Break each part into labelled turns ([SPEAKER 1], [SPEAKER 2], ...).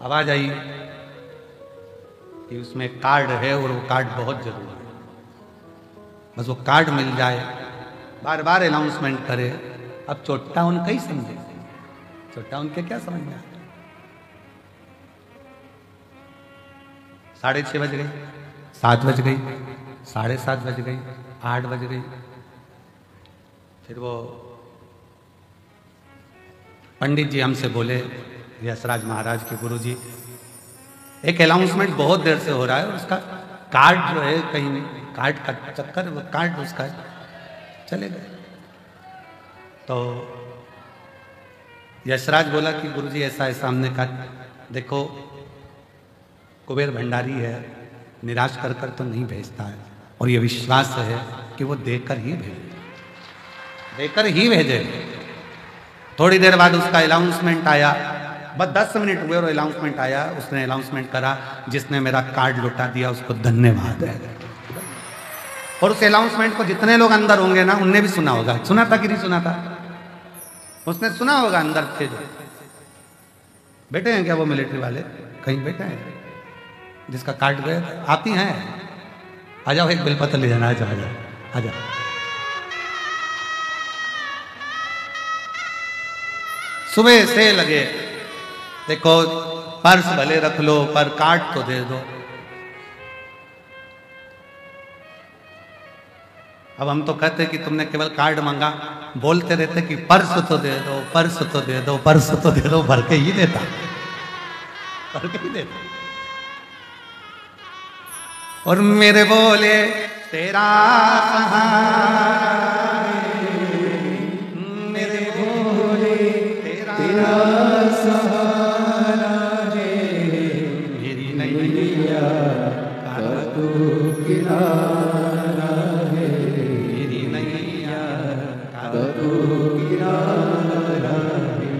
[SPEAKER 1] आवाज आई कि उसमें कार्ड है और वो कार्ड बहुत जरूरी है, बस वो कार्ड मिल जाए। बार बार अनाउंसमेंट करे। अब छोटा उनका ही समझे, छोटा उनके क्या समझ में आता। 6:30 बज गई, 7 बज गई, 7:30 बज गई, 8 बज गई। फिर वो पंडित जी हमसे बोले, यशराज महाराज के गुरु जी, एक अनाउंसमेंट बहुत देर से हो रहा है और उसका कार्ड जो है कहीं नहीं, कार्ड का चक्कर, वो कार्ड उसका चले गए। तो यशराज बोला कि गुरु जी ऐसा ऐसा। हमने कहा देखो कुबेर भंडारी है, निराश कर कर तो नहीं भेजता है, और ये विश्वास है कि वो देकर ही भेजे, देकर ही भेजे। थोड़ी देर बाद उसका अनाउंसमेंट आया, बस 10 मिनट हुए और अनाउंसमेंट आया। उसने अनाउंसमेंट करा, जिसने मेरा कार्ड लौटा दिया उसको धन्यवाद है। और उस अनाउंसमेंट को जितने लोग अंदर होंगे ना, उनने भी सुना होगा। सुना था कि नहीं सुना था? उसने सुना होगा। अंदर थे जो बैठे हैं क्या वो मिलिट्री वाले, कहीं बैठे हैं जिसका कार्ड गया? आप ही हैं? आ जाओ, एक बेलपत्र ले जाना। आ जाओ, आ जाओ। सुबह से लगे, देखो पर्स भले रख लो पर कार्ड तो दे दो। अब हम तो कहते कि तुमने केवल कार्ड मांगा, बोलते रहते कि पर्स तो दे दो, पर्स तो दे दो, पर्स तो दे दो, भर के ही देता, भर के ही देता। और मेरे बोले तेरा मेरे बोले तेरा सहारा है, मेरी नैया का तू किनारा है, मेरी नैया का तू किनारा है।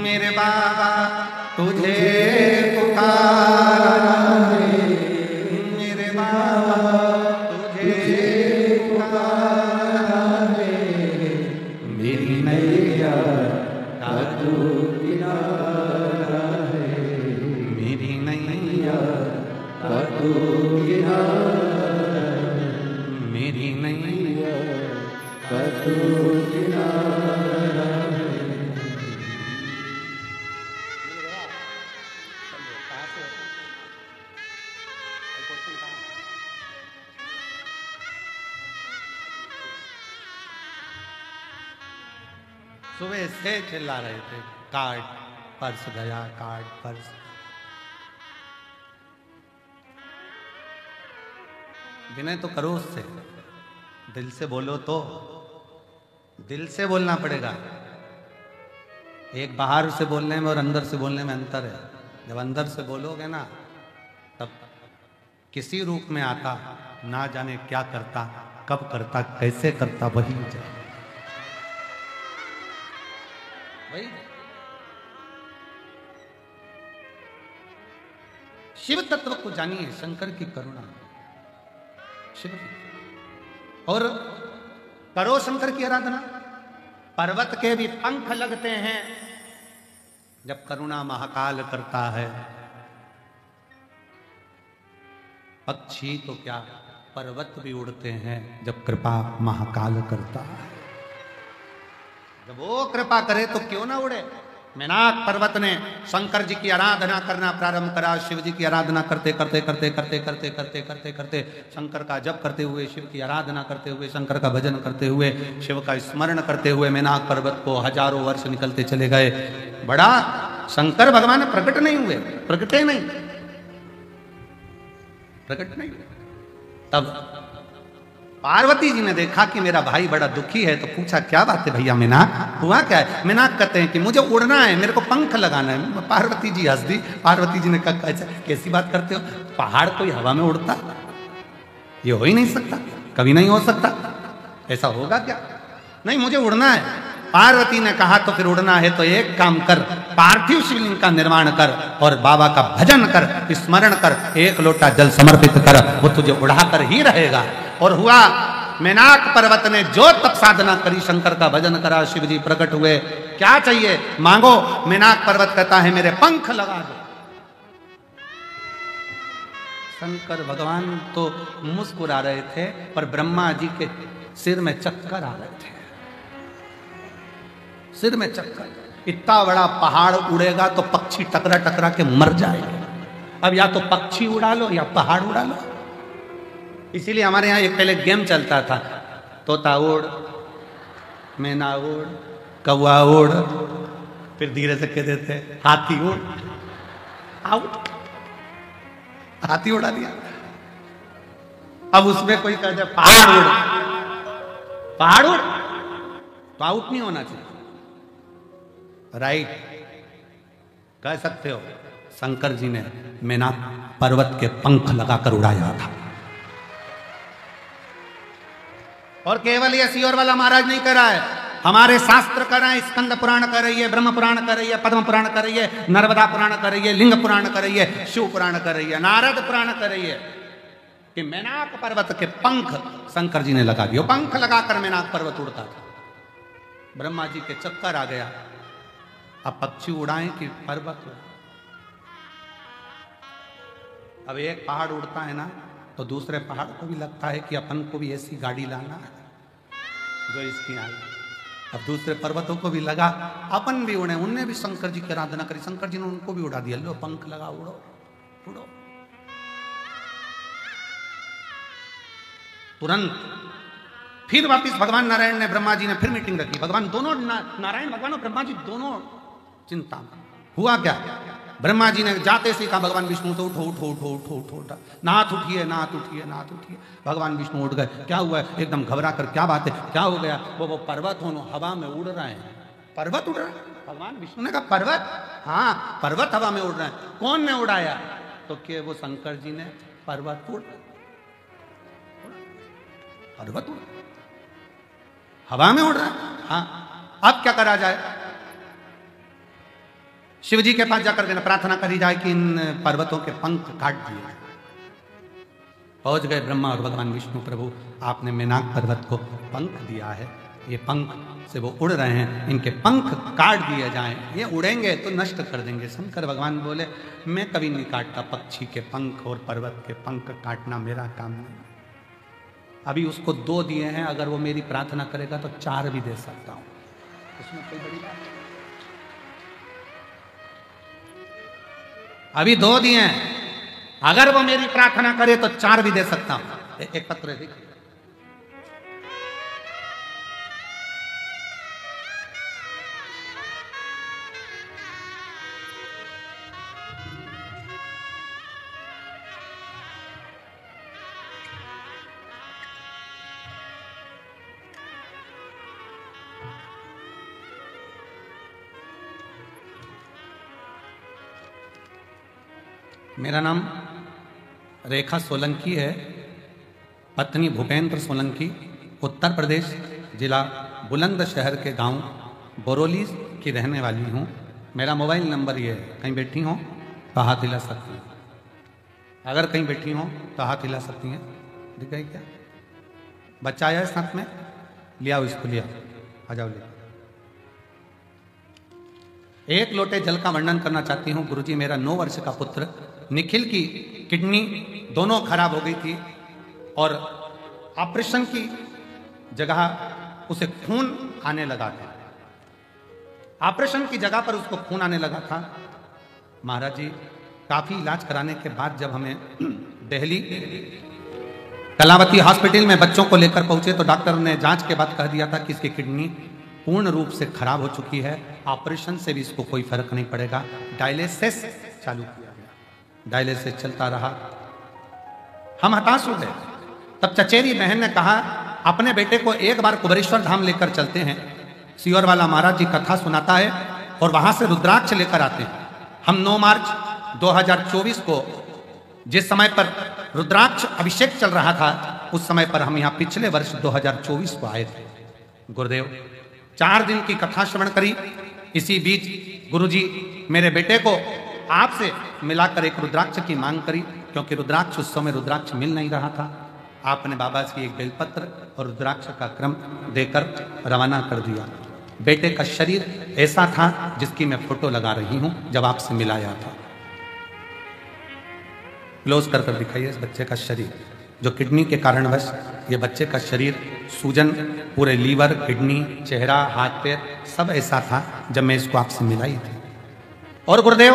[SPEAKER 1] मेरे बाबा तुझे पुकारा है, मेरे बाबा तुझे पुकारा है, मेरी नैया का तू किनारा है, मेरी नैया का तू किनारा है, मेरी नैया का तू किनारा है। सुबह से चिल्ला रहे थे, कार्ड पर्स गया, कार्ड पर्स। विनय तो करो उससे, दिल से बोलो तो, दिल से बोलना पड़ेगा। एक बाहर से बोलने में और अंदर से बोलने में अंतर है। जब अंदर से बोलोगे ना, तब किसी रूप में आता, ना जाने क्या करता, कब करता, कैसे करता, वही जाए भाई। शिव तत्व को जानिए, शंकर की करुणा, शिव की। और करो शंकर की आराधना। पर्वत के भी पंख लगते हैं जब करुणा महाकाल करता है। पक्षी तो क्या, पर्वत भी उड़ते हैं जब कृपा महाकाल करता है। जब वो कृपा करे तो क्यों ना उड़े। मेनाक पर्वत ने शंकर जी की आराधना करना प्रारंभ करा। शिव जी की आराधना करते करते करते करते करते करते करते करते शंकर का जप करते हुए, शिव की आराधना करते हुए, शंकर का भजन करते हुए, शिव का स्मरण करते हुए मेनाक पर्वत को हजारों वर्ष निकलते चले गए। बड़ा शंकर भगवान प्रकट नहीं हुए, प्रकटे नहीं, प्रकट नहीं। तब पार्वती जी ने देखा कि मेरा भाई बड़ा दुखी है, तो पूछा क्या बात है भैया मेनाक, हुआ क्या है? मेनाक कहते हैं कि मुझे उड़ना है, मेरे को पंख लगाना है। पार्वती जी हंस दी। पार्वती जी ने कहा ऐसा कैसी बात करते हो, पहाड़ कोई हवा में उड़ता? ये हो ही नहीं सकता, कभी नहीं हो सकता, ऐसा होगा क्या? नहीं, मुझे उड़ना है। पार्वती ने कहा तो फिर उड़ना है तो एक काम कर, पार्थिव शिवलिंग का निर्माण कर और बाबा का भजन कर, स्मरण कर, एक लोटा जल समर्पित कर, वो तुझे उड़ा कर ही रहेगा। और हुआ, मेनाक पर्वत ने जो तप साधना करी, शंकर का भजन करा, शिव जी प्रकट हुए। क्या चाहिए मांगो। मेनाक पर्वत कहता है मेरे पंख लगा दो। शंकर भगवान तो मुस्कुरा रहे थे, पर ब्रह्मा जी के सिर में चक्कर आ रहे थे, सिर में चक्कर। इतना बड़ा पहाड़ उड़ेगा तो पक्षी टकरा टकरा के मर जाएंगे। अब या तो पक्षी उड़ा लो या पहाड़ उड़ा लो। इसीलिए हमारे यहाँ एक पहले गेम चलता था, तोता उड़, मैना उड़, कौवा उड़, फिर धीरे से कहते थे हाथी उड़, आउट, हाथी उड़ा दिया। अब उसमें कोई कहते पहाड़ उड़, पहाड़ उड़, तो आउट नहीं होना चाहिए। राइट, कह सकते हो शंकर जी ने मेनाक पर्वत के पंख लगाकर उड़ाया था। और केवल ये सियोर वाला महाराज नहीं कर रहा है, हमारे शास्त्र कर रहे हैं। स्कंद पुराण कर रही है, ब्रह्म पुराण कर रही है, पद्म पुराण कर रही है, नर्मदा पुराण कर रही है, लिंग पुराण कर रही है, शिव पुराण कर रही है, नारद पुराण कर रही है कि मेनाक पर्वत के पंख शंकर जी ने लगा दिए। पंख लगाकर मेनाक पर्वत उड़ता था। ब्रह्मा जी के चक्कर आ गया, अब पक्षी उड़ाएं कि पर्वत उड़ाएं। अब एक पहाड़ उड़ता है ना, तो दूसरे पहाड़ को भी लगता है कि अपन को भी ऐसी गाड़ी लाना है जो इसकी आई। अब दूसरे पर्वतों को भी लगा अपन भी उड़े, उनने भी शंकर जी की आराधना करी, शंकर जी ने उनको भी उड़ा दिया। लो पंख लगा, उड़ो उड़ो। तुरंत फिर वापिस भगवान नारायण ने, ब्रह्मा जी ने फिर मीटिंग रखी। भगवान दोनों, नारायण भगवान और ब्रह्मा जी दोनों चिंता में। हुआ क्या, ब्रह्मा जी ने जाते से कहा भगवान विष्णु तो उठो उठो उठो उठो उठो उठो, नाथ उठिए नाथ उठिए नाथ उठिए। भगवान विष्णु उठ गए। क्या हुआ है, एकदम घबरा कर, क्या बात है, क्या हो गया। वो पर्वत होनो हवा में उड़ रहे हैं, पर्वत उड़ रहा है। भगवान विष्णु ने कहा पर्वत, हाँ पर्वत हवा में उड़ रहे हैं। कौन ने उड़ाया, तो क्या वो शंकर जी ने। पर्वत उड़, पर्वत उड़, हवा में उड़ रहा है। हाँ, अब क्या करा जाए। शिव जी के पास जाकर के प्रार्थना करी जाए कि इन पर्वतों के पंख काट दिए जाए। पहुंच गए ब्रह्मा और भगवान विष्णु, प्रभु आपने मेनाक पर्वत को पंख दिया है, ये पंख से वो उड़ रहे हैं, इनके पंख काट दिए जाएं, ये उड़ेंगे तो नष्ट कर देंगे। शंकर भगवान बोले मैं कभी नहीं काटता पक्षी के पंख और पर्वत के पंख, काटना मेरा काम नहीं। अभी उसको 2 दिए हैं, अगर वो मेरी प्रार्थना करेगा तो 4 भी दे सकता हूं, उसमें कोई बड़ी बात नहीं। अभी 2 दिए हैं, अगर वो मेरी प्रार्थना करे तो 4 भी दे सकता हूं। एक पत्र है, देखिए। मेरा नाम रेखा सोलंकी है, पत्नी भूपेंद्र सोलंकी, उत्तर प्रदेश, जिला बुलंदशहर के गांव बोरोली की रहने वाली हूं। मेरा मोबाइल नंबर ये है, कहीं बैठी हो तो हाथ हिला सकती हैं, अगर कहीं बैठी हो तो हाथ हिला सकती हैं। दिख गई क्या, बच्चा आया है साथ में, लिया इसको, लिया, आ जाओ ले। एक लोटे जल का वर्णन करना चाहती हूँ। गुरुजी, मेरा 9 वर्ष का पुत्र निखिल की किडनी दोनों खराब हो गई थी और ऑपरेशन की जगह उसे खून आने लगा था। ऑपरेशन की जगह पर उसको खून आने लगा था। महाराज जी काफी इलाज कराने के बाद जब हमें दिल्ली कलावती हॉस्पिटल में बच्चों को लेकर पहुंचे तो डॉक्टर ने जांच के बाद कह दिया था कि इसकी किडनी पूर्ण रूप से खराब हो चुकी है, ऑपरेशन से भी इसको कोई फर्क नहीं पड़ेगा। डायलिसिस चालू किया गया, डायलिसिस चलता रहा। हम हताश हो गए। तब चचेरी बहन ने कहा अपने बेटे को एक बार कुबेरेश्वर धाम लेकर चलते हैं, सियोर वाला महाराज जी कथा सुनाता है और वहां से रुद्राक्ष लेकर आते हैं। हम 9 मार्च 2024 को, जिस समय पर रुद्राक्ष अभिषेक चल रहा था, उस समय पर हम यहाँ पिछले वर्ष 2024 को आए थे। गुरुदेव 4 दिन की कथा श्रवण करी। इसी बीच गुरुजी मेरे बेटे को आपसे मिलाकर एक रुद्राक्ष की मांग करी, क्योंकि रुद्राक्ष उस समय रुद्राक्ष मिल नहीं रहा था। आपने बाबा जी एक बेलपत्र और रुद्राक्ष का क्रम देकर रवाना कर दिया। बेटे का शरीर ऐसा था जिसकी मैं फोटो लगा रही हूं जब आपसे मिलाया था। क्लोज कर दिखाइए इस बच्चे का शरीर, जो किडनी के कारणवश ये बच्चे का शरीर सूजन, पूरे लीवर, किडनी, चेहरा, हाथ पैर सब ऐसा था जब मैं इसको आपसे मिलाई थी। और गुरुदेव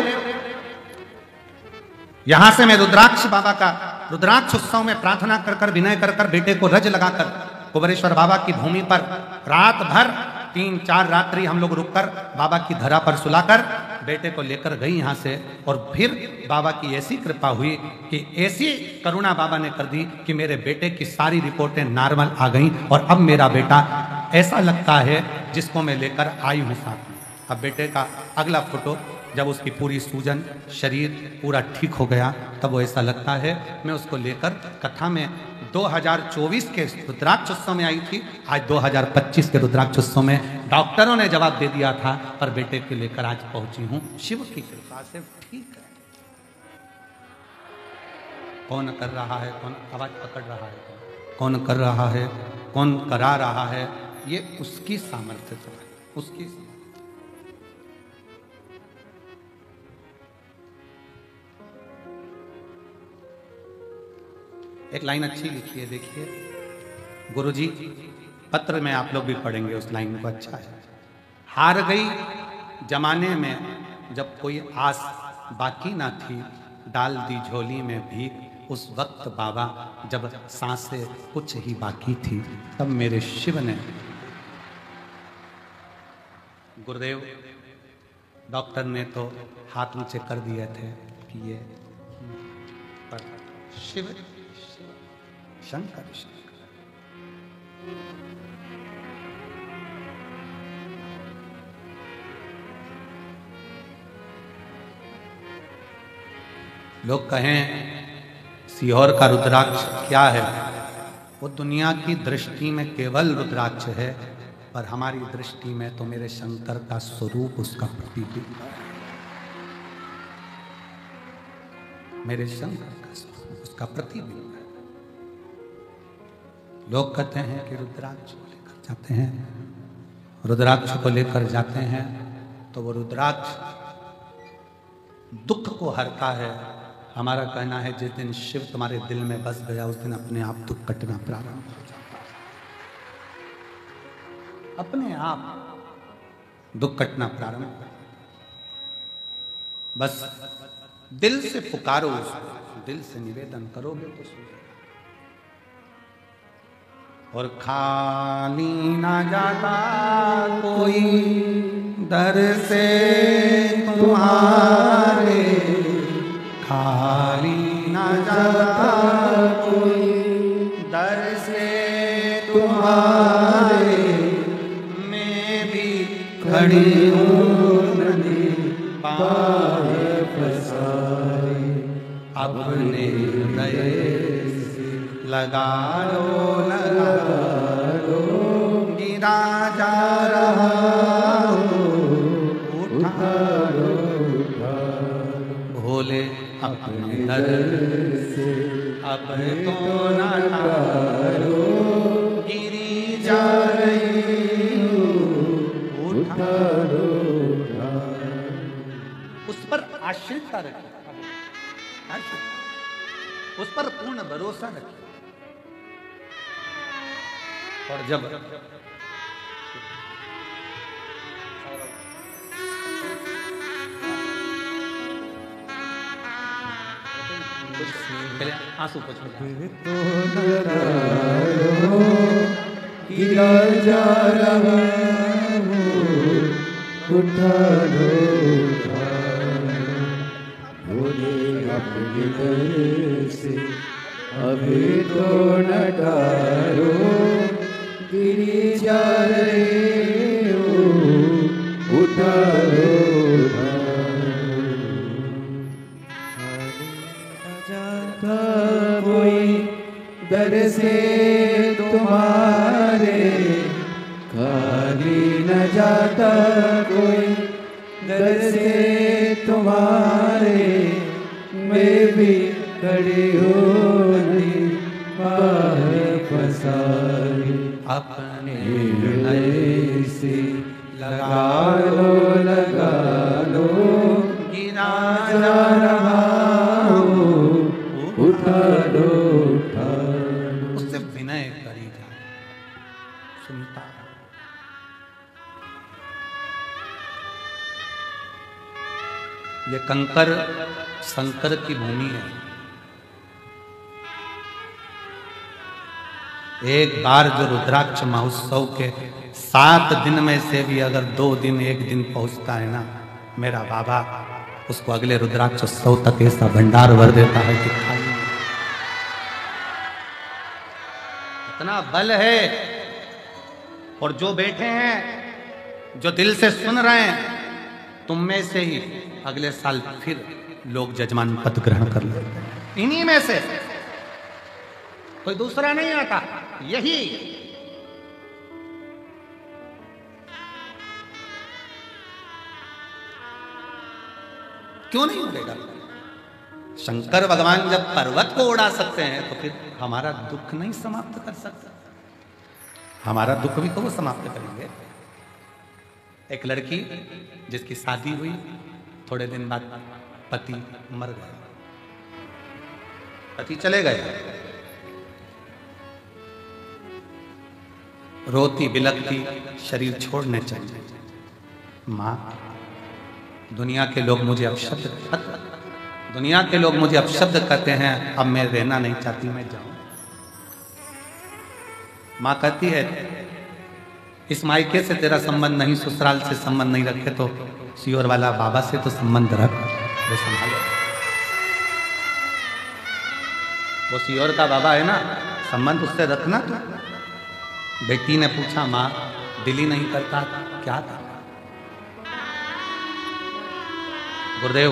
[SPEAKER 1] यहां से मैं रुद्राक्ष बाबा का रुद्राक्ष उत्सव में प्रार्थना कर विनय कर बेटे को रज लगाकर कुबेरेश्वर बाबा की भूमि पर रात भर 3-4 रात्रि हम लोग रुककर बाबा की धरा पर सुलाकर बेटे को लेकर गई यहाँ से। और फिर बाबा की ऐसी कृपा हुई कि ऐसी करुणा बाबा ने कर दी कि मेरे बेटे की सारी रिपोर्टें नॉर्मल आ गई और अब मेरा बेटा ऐसा लगता है जिसको मैं लेकर आई हूँ साथ में। अब बेटे का अगला फोटो जब उसकी पूरी सूजन, शरीर पूरा ठीक हो गया, तब वो ऐसा लगता है। मैं उसको लेकर कथा में 2024 के रुद्राक्ष उत्सव में आई थी, आज 2025 के रुद्राक्ष उत्सव में डॉक्टरों ने जवाब दे दिया था, पर बेटे को लेकर आज पहुंची हूं शिव की कृपा से ठीक है। कौन कर रहा है, कौन आवाज पकड़ रहा है, कौन कर रहा है, कौन करा रहा है, ये उसकी सामर्थ्य है, उसकी। एक लाइन अच्छी लिखी है, देखिए गुरुजी, पत्र में आप लोग भी पढ़ेंगे उस लाइन को, अच्छा है। हार गई जमाने में जब कोई आस बाकी ना थी, डाल दी झोली में भीख उस वक्त बाबा जब सांसें कुछ ही बाकी थी, तब मेरे शिव ने। गुरुदेव डॉक्टर ने तो हाथ ऊंचे कर दिए थे कि ये, पर शिव शंकर शंकर। लोग कहें सीहोर का रुद्राक्ष क्या है, वो दुनिया की दृष्टि में केवल रुद्राक्ष है, पर हमारी दृष्टि में तो मेरे शंकर का स्वरूप, उसका प्रतिबिंब, मेरे शंकर का स्वरूप, उसका प्रतिबिंब है। लोग कहते हैं कि रुद्राक्ष को लेकर जाते हैं, रुद्राक्ष को लेकर जाते हैं तो वो रुद्राक्ष दुख को हरता है। हमारा कहना है जिस दिन शिव तुम्हारे दिल में बस गया, उस दिन अपने आप दुख कटना प्रारंभ हो जाता है, अपने आप दुख कटना प्रारंभ हो जाता है। बस दिल से पुकारो उसको, दिल से निवेदन करोगे तो सुनो। और खाली ना जाता कोई दर से तुम्हारे, खाली ना जाता कोई दर से तुम्हारे, मैं भी खड़ी हूँ नदी पार पसारे, अपने हृदय लगा लो गिरा जा रहा हूँ, उठा लो भोले अपने दर से, अब तो ना ठारो गिरी जा रही हूँ, उठा लो। उस पर आश्रित रखिए, उस पर पूर्ण भरोसा रखिए। और जब पहले आंसू
[SPEAKER 2] गिरा जा रहा हूँ, उठा लो भोले अपने दर से, अभी तो न डारो गिरी जा रहे हो, उठा लो जाता कोई दर से तुम्हारे, खाली न जाता कोई दर से तुम्हारे, मैं भी खड़ी होनी पार पसारी,
[SPEAKER 1] अपने
[SPEAKER 2] हृदय से लगा लो गिरा जा रहा हूँ,
[SPEAKER 1] कंकर शंकर की भूमि है। एक बार जो रुद्राक्ष महोत्सव के 7 दिन में से भी अगर 2 दिन 1 दिन पहुंचता है ना, मेरा बाबा उसको अगले रुद्राक्ष उत्सव तक ऐसा भंडार भर देता है कि खाली इतना बल है। और जो बैठे हैं, जो दिल से सुन रहे हैं, तुम में से ही अगले साल फिर लोग जजमान पद ग्रहण कर लेते हैं। इन्हीं में से कोई दूसरा नहीं आता। यही क्यों नहीं उड़ेगा? शंकर भगवान जब पर्वत को उड़ा सकते हैं तो फिर हमारा दुख नहीं समाप्त कर सकता? हमारा दुख भी तो वो समाप्त करेंगे। एक लड़की जिसकी शादी हुई, थोड़े दिन बाद पति मर गया, पति चले गए, रोती बिलखती शरीर छोड़ने चाहिए। मां, दुनिया के लोग मुझे अपशब्द कहते हैं, अब मैं रहना नहीं चाहती, मैं जाऊं। मां कहती है, इस मायके से तेरा संबंध नहीं, ससुराल से संबंध नहीं रखे तो सियोर वाला बाबा से तो संबंध रख, वो संभालो। वो सियोर का बाबा है ना, संबंध उससे रखना। तो बेटी ने पूछा, मां दिल ही नहीं करता, क्या था? गुरुदेव,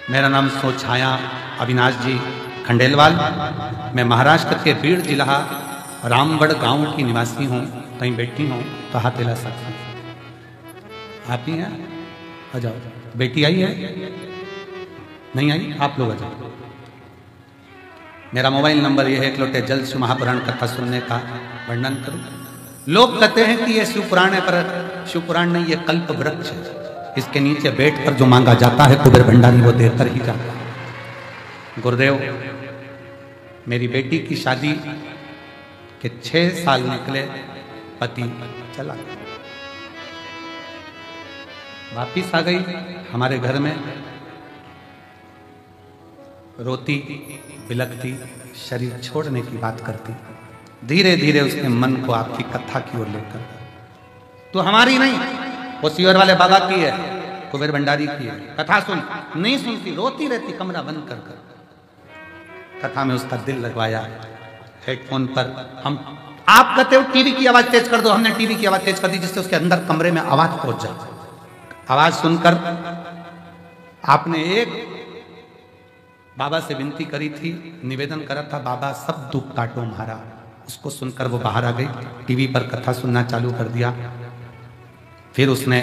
[SPEAKER 1] मेरा नाम सोछाया अविनाश जी खंडेलवाल, मैं महाराष्ट्र के बीड़ जिला रामगढ़ गांव की निवासी हूँ, कहीं बैठी हूँ तो हाथ हिला सकती। आप ही हैं? आ जाओ। बेटी आई है? नहीं आई? आप लोग आ जाओ। मेरा मोबाइल नंबर ये है, एक लोटे जल शिव महापुराण कथा सुनने का वर्णन करूं। लोग कहते हैं कि ये शिव पुराण है, पर शिव पुराण नहीं, ये कल्प वृक्ष है। इसके नीचे बैठकर जो मांगा जाता है कुबेर भंडारी वो देकर ही जाता है। गुरुदेव, मेरी बेटी की शादी के 6 साल निकले, पति चला गया, वापिस आ गई हमारे घर में, रोती बिलखती शरीर छोड़ने की बात करती। धीरे धीरे उसके मन को आपकी कथा की ओर लेकर, तो हमारी नहीं, वो सियोर वाले बाबा की है, कुबेर भंडारी की है। कथा सुन, नहीं सुनती, रोती रहती कमरा बंद कर कर। कथा में उसका दिल लगवाया। हेडफोन पर हम, आप कहते हो टीवी की आवाज तेज कर दो, हमने टीवी की आवाज तेज कर दी जिससे उसके अंदर कमरे में आवाज पहुंच जाए। आवाज सुनकर आपने एक बाबा से विनती करी थी, निवेदन करा था, बाबा सब दुख काटो हमारा। उसको सुनकर वो बाहर आ गई, टीवी पर कथा सुनना चालू कर दिया। फिर उसने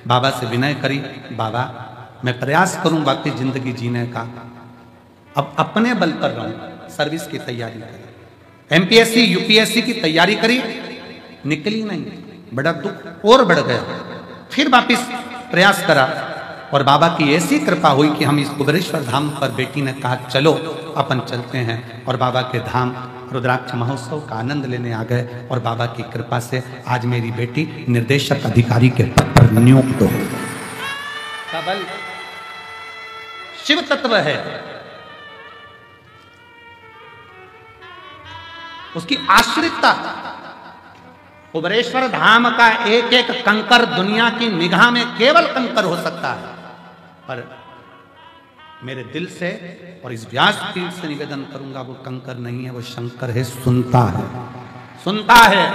[SPEAKER 1] बाबा से विनय करी, बाबा मैं प्रयास करूं बाकी जिंदगी जीने का, अब अपने बल पर रहूं, सर्विस की तैयारी करी, एमपीएससी यूपीएससी की तैयारी करी, निकली नहीं, बड़ा दुख और बढ़ गया। फिर वापिस प्रयास करा और बाबा की ऐसी कृपा हुई कि हम इस कुबेरेश्वर धाम पर, बेटी ने कहा चलो अपन चलते हैं, और बाबा के धाम रुद्राक्ष महोत्सव का आनंद लेने आ गए। और बाबा की कृपा से आज मेरी बेटी निर्देशक अधिकारी के पद पर नियुक्त हो। बल शिव तत्व है, उसकी आश्रितता। कुबेरेश्वर धाम का एक एक कंकर दुनिया की निगाह में केवल कंकर हो सकता है, पर मेरे दिल से और इस व्यास पीठ से निवेदन करूंगा, वो कंकर नहीं है, वो शंकर है, सुनता है, सुनता है।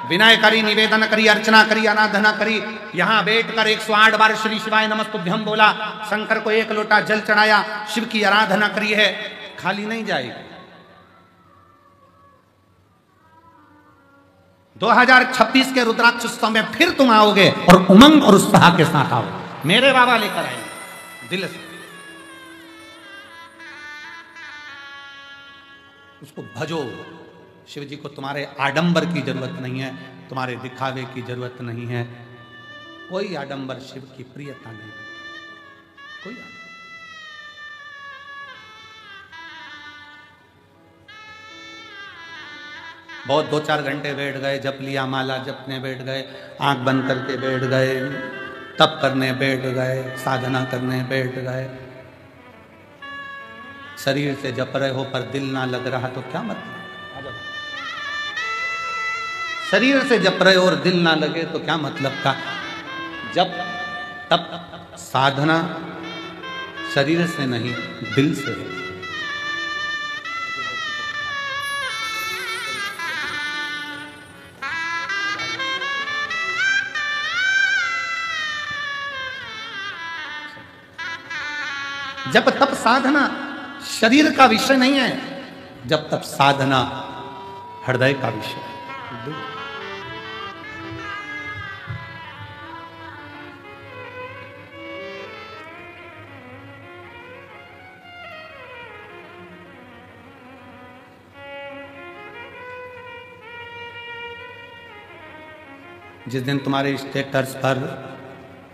[SPEAKER 1] विनय करी, निवेदन करी, अर्चना करी, आराधना करी, यहां बैठकर 108 बार श्री शिवाय नमस्तुभ्यम बोला, शंकर को 1 लोटा जल चढ़ाया, शिव की आराधना करी है, खाली नहीं जाएगी। 2026 के रुद्राक्ष उत्सव में फिर तुम आओगे और उमंग और उत्साह के साथ आओ, मेरे बाबा लेकर आएंगे दिल से। उसको भजो। शिव जी को तुम्हारे आडंबर की जरूरत नहीं है, तुम्हारे दिखावे की जरूरत नहीं है। कोई आडंबर शिव की प्रियता नहीं, कोई आडंबर। बहुत 2-4 घंटे बैठ गए, जप लिया माला, जपने बैठ गए, आंख बंद करके बैठ गए, तप करने बैठ गए, साधना करने बैठ गए, शरीर से जप रहे हो पर दिल ना लग रहा तो क्या मतलब? शरीर से जप रहे हो और दिल ना लगे तो क्या मतलब का? जप तप साधना शरीर से नहीं दिल से है। जब तप साधना शरीर का विषय नहीं है, जब तप साधना हृदय का विषय है। जिस दिन तुम्हारे स्टेटस पर,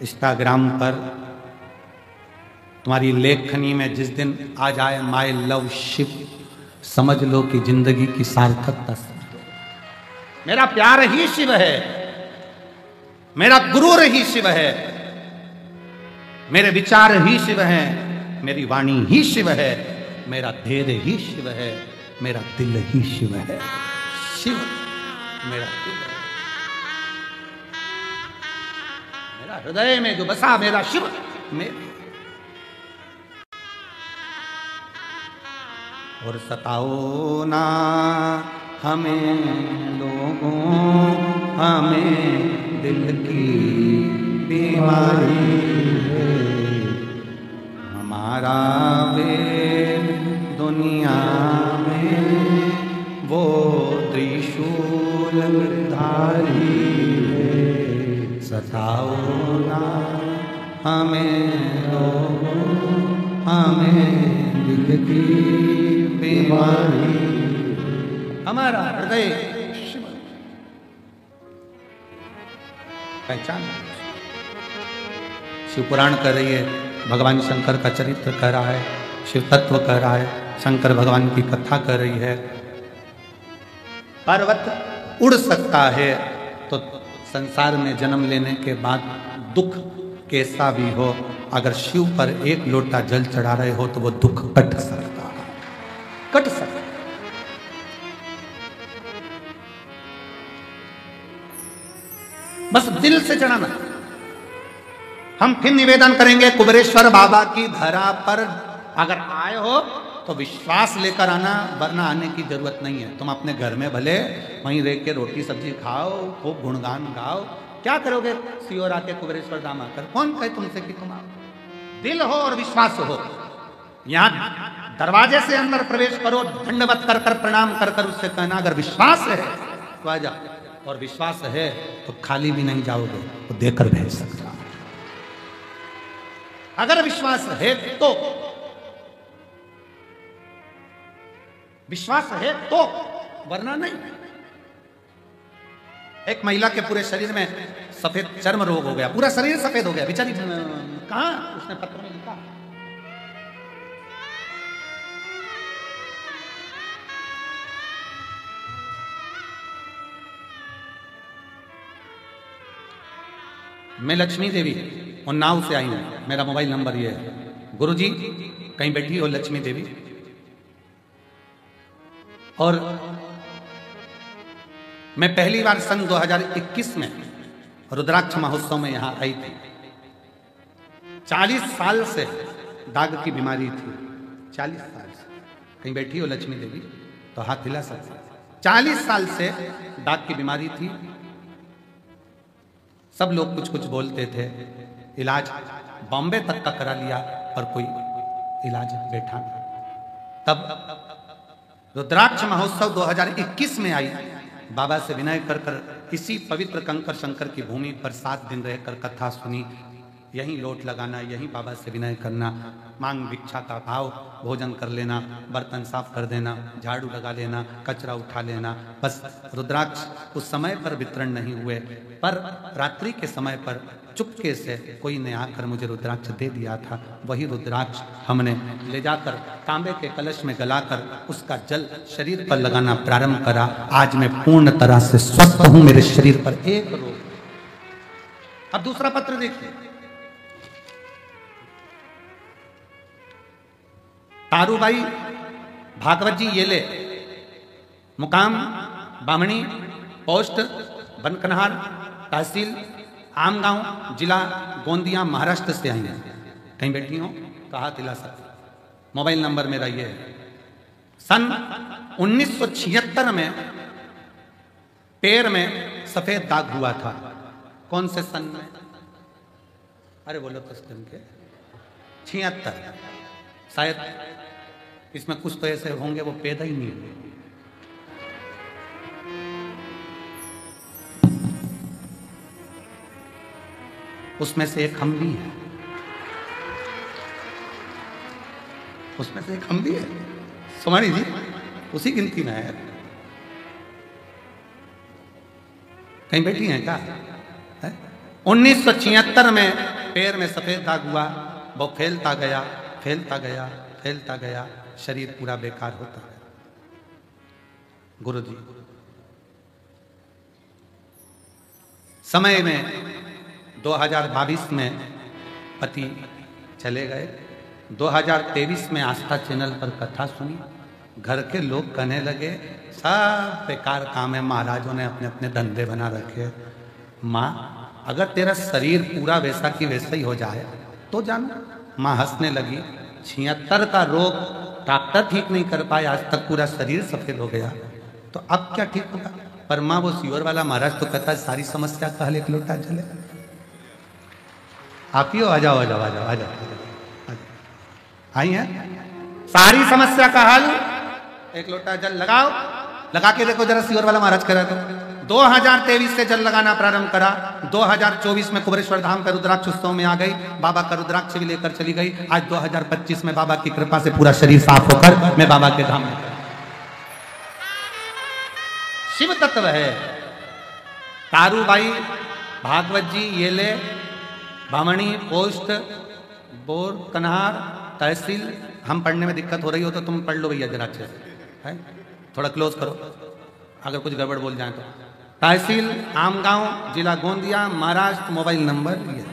[SPEAKER 1] इंस्टाग्राम पर, तुम्हारी लेखनी में जिस दिन आ जाए माय लव शिव, समझ लो कि जिंदगी की सार्थकता समझ लो। मेरा प्यार ही शिव है, मेरा गुरु ही शिव है, मेरे विचार ही शिव हैं, मेरी वाणी ही शिव है, मेरा धैर्य ही शिव है, मेरा दिल ही शिव है। शिव मेरा दिल है, मेरा हृदय में जो बसा मेरा शिव मेरा। और सताओ ना हमें लोगों, हमें दिल की बीमारी है, हमारा वेद दुनिया में वो त्रिशूल धारी है। सताओ ना हमें लोगों, हमें दिल की बीमारी, हमारा हृदय शिव। पहचान शिव पुराण कर रही है, भगवान शंकर का चरित्र कर रहा है, शिव तत्व कर रहा है, शंकर भगवान की कथा कर रही है। पर्वत उड़ सकता है तो संसार में जन्म लेने के बाद दुख कैसा भी हो, अगर शिव पर एक लोटा जल चढ़ा रहे हो तो वो दुख कट सकता है, कट सकता। बस दिल से चढ़ाना। हम फिर निवेदन करेंगे कुबेरेश्वर बाबा की धरा पर अगर आए हो तो विश्वास लेकर आना, वरना आने की जरूरत नहीं है। तुम अपने घर में भले वहीं रह के रोटी सब्जी खाओ, खूब गुणगान गाओ, क्या करोगे सियोर आके कुबेरेश्वर धाम आकर? कौन कहे तुमसे कि तुम आओ? दिल हो और विश्वास हो। यहां दरवाजे से अंदर प्रवेश करो, दंडवत कर कर प्रणाम कर कर उससे कहना अगर विश्वास है तो आ जा, और विश्वास है तो खाली भी नहीं जाओगे, तो देकर भेज सकता। अगर विश्वास है तो, विश्वास है तो, वरना नहीं। एक महिला के पूरे शरीर में सफेद चर्म रोग हो गया, पूरा शरीर सफेद हो गया, बेचारी कहां, उसने पत्र में लिखा मैं लक्ष्मी देवी उन्नाव से आई हूं, मेरा मोबाइल नंबर ये है। गुरुजी कहीं बैठी हो लक्ष्मी देवी, और मैं पहली बार सन 2021 में रुद्राक्ष महोत्सव में यहां आई थी। 40 साल से दाग की बीमारी थी, 40 साल से। कहीं बैठी हो लक्ष्मी देवी तो हाथ हिला सकते। 40 साल से दाग की बीमारी थी। सब लोग कुछ कुछ बोलते थे, इलाज बॉम्बे तक का करा लिया पर कोई इलाज बैठा। तब रुद्राक्ष महोत्सव 2021 में आई, बाबा से विनय कर कर इसी पवित्र कंकर शंकर की भूमि पर 7 दिन रहकर कथा सुनी। यहीं लोट लगाना, यहीं बाबा से विनय करना, मांग भिक्षा का भाव, भोजन कर लेना, बर्तन साफ कर देना, झाड़ू लगा लेना, कचरा उठा लेना। बस रुद्राक्ष उस समय पर वितरण नहीं हुए, पर रात्रि के समय पर चुपके से कोई ने आकर मुझे रुद्राक्ष दे दिया था। वही रुद्राक्ष हमने ले जाकर तांबे के कलश में गलाकर उसका जल शरीर पर लगाना प्रारंभ करा। आज मैं पूर्ण तरह से स्वस्थ हूं, मेरे शरीर पर एक रोग। अब दूसरा पत्र देखिए, तारूबाई भागवत जी येले, मुकाम बामणी, पोस्ट बनकनहार, तहसील आमगांव, जिला गोंदिया, महाराष्ट्र से आई हैं। कहीं बैठी हो कहा दिला सकते। मोबाइल नंबर मेरा ये है। सन 1976 में पैर में सफेद दाग हुआ था। कौन से सन में? अरे बोलो तो सन के 76। शायद इसमें कुछ तो ऐसे होंगे वो पैदा ही नहीं हुए। उसमें से एक हम भी है, उसमें से एक हम भी है। सुमानी जी उसी गिनती में है। कहीं बैठी हैं क्या? 1976 में पैर में सफेद दाग हुआ। वो फैलता गया, फैलता गया, फैलता गया, शरीर पूरा बेकार होता है। गुरुजी समय में 2022 में पति चले गए। 2023 में आस्था चैनल पर कथा सुनी। घर के लोग कहने लगे सब बेकार काम है, महाराजों ने अपने अपने धंधे बना रखे। माँ अगर तेरा शरीर पूरा वैसा की वैसा ही हो जाए तो जानो। माँ हंसने लगी। 76 का रोग डॉक्टर ठीक नहीं कर पाए, आज तक पूरा शरीर सफेद हो गया, तो अब क्या ठीक होगा? पर माँ वो सीवर वाला महाराज तो कहता है सारी समस्या का हल एक लोटा जले। आप ही हो, आ जाओ आ जाओ आ जाओ आ जाओ। आई हैं सारी समस्या का हल एक लोटा जल लगाओ। लगा के देखो जरा सीवर वाला महाराज करा तो। 2023 से जल लगाना प्रारंभ करा। 2024 में कुबेरेश्वर धाम का रुद्राक्ष उत्सव में आ गई। बाबा का रुद्राक्ष भी लेकर चली गई। आज 2025 में बाबा की कृपा से पूरा शरीर साफ होकर मैं बाबा के धाम में। शिव तत्व है। तारूबाई भागवत जी येले, बामणी, पोस्ट बोर कन्हार, तहसील। हम पढ़ने में दिक्कत हो रही हो तो तुम पढ़ लो भैया जरा अच्छे से, है थोड़ा क्लोज करो अगर कुछ गड़बड़ बोल जाए तो। तहसील आमगांव, जिला गोंदिया, महाराष्ट्र। मोबाइल नंबर ये।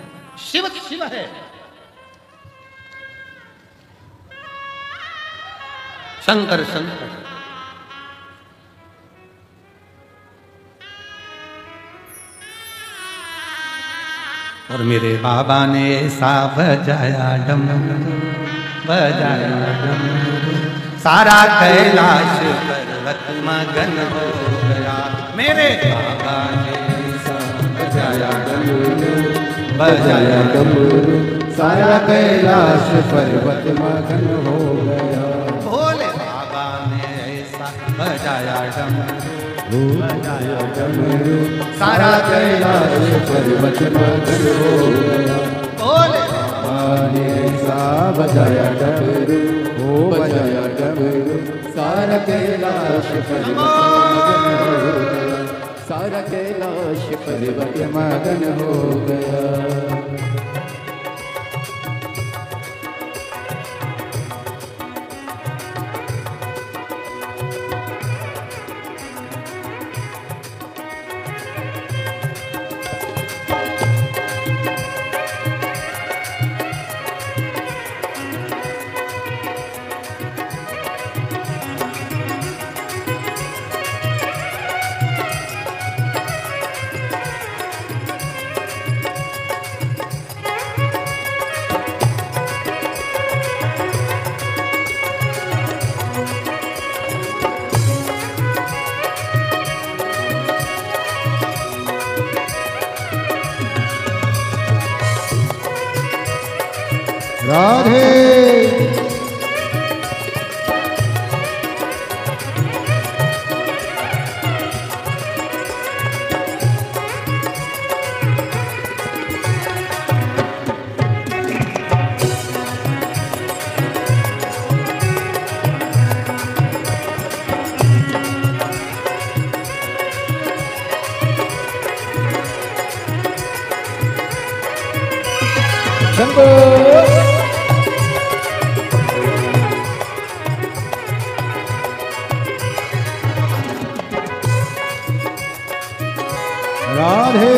[SPEAKER 1] शिव शिव है। शंकर शंकर। और मेरे बाबा ने ऐसा बजाया डमरू, बजाया डमरू, सारा कैलाश पर्वत मगन हो गया। मेरे बाबा ने ऐसा बजाया डमरू, बजाया डमरू, सारा कैलाश पर्वत मगन हो गया। भोले बाबा ने ऐसा बजाया डमरू, बजाया डमरू, सारा कैलाश पर्वत मगन हो गया। भोले बाबा ने ऐसा बजाया डमरू, हो बजाया डमरू, सारा कैलाश पर्वत मगन हो गया। सारा कैलाश पर्वत मगन हो गया। राधे शंभो राधे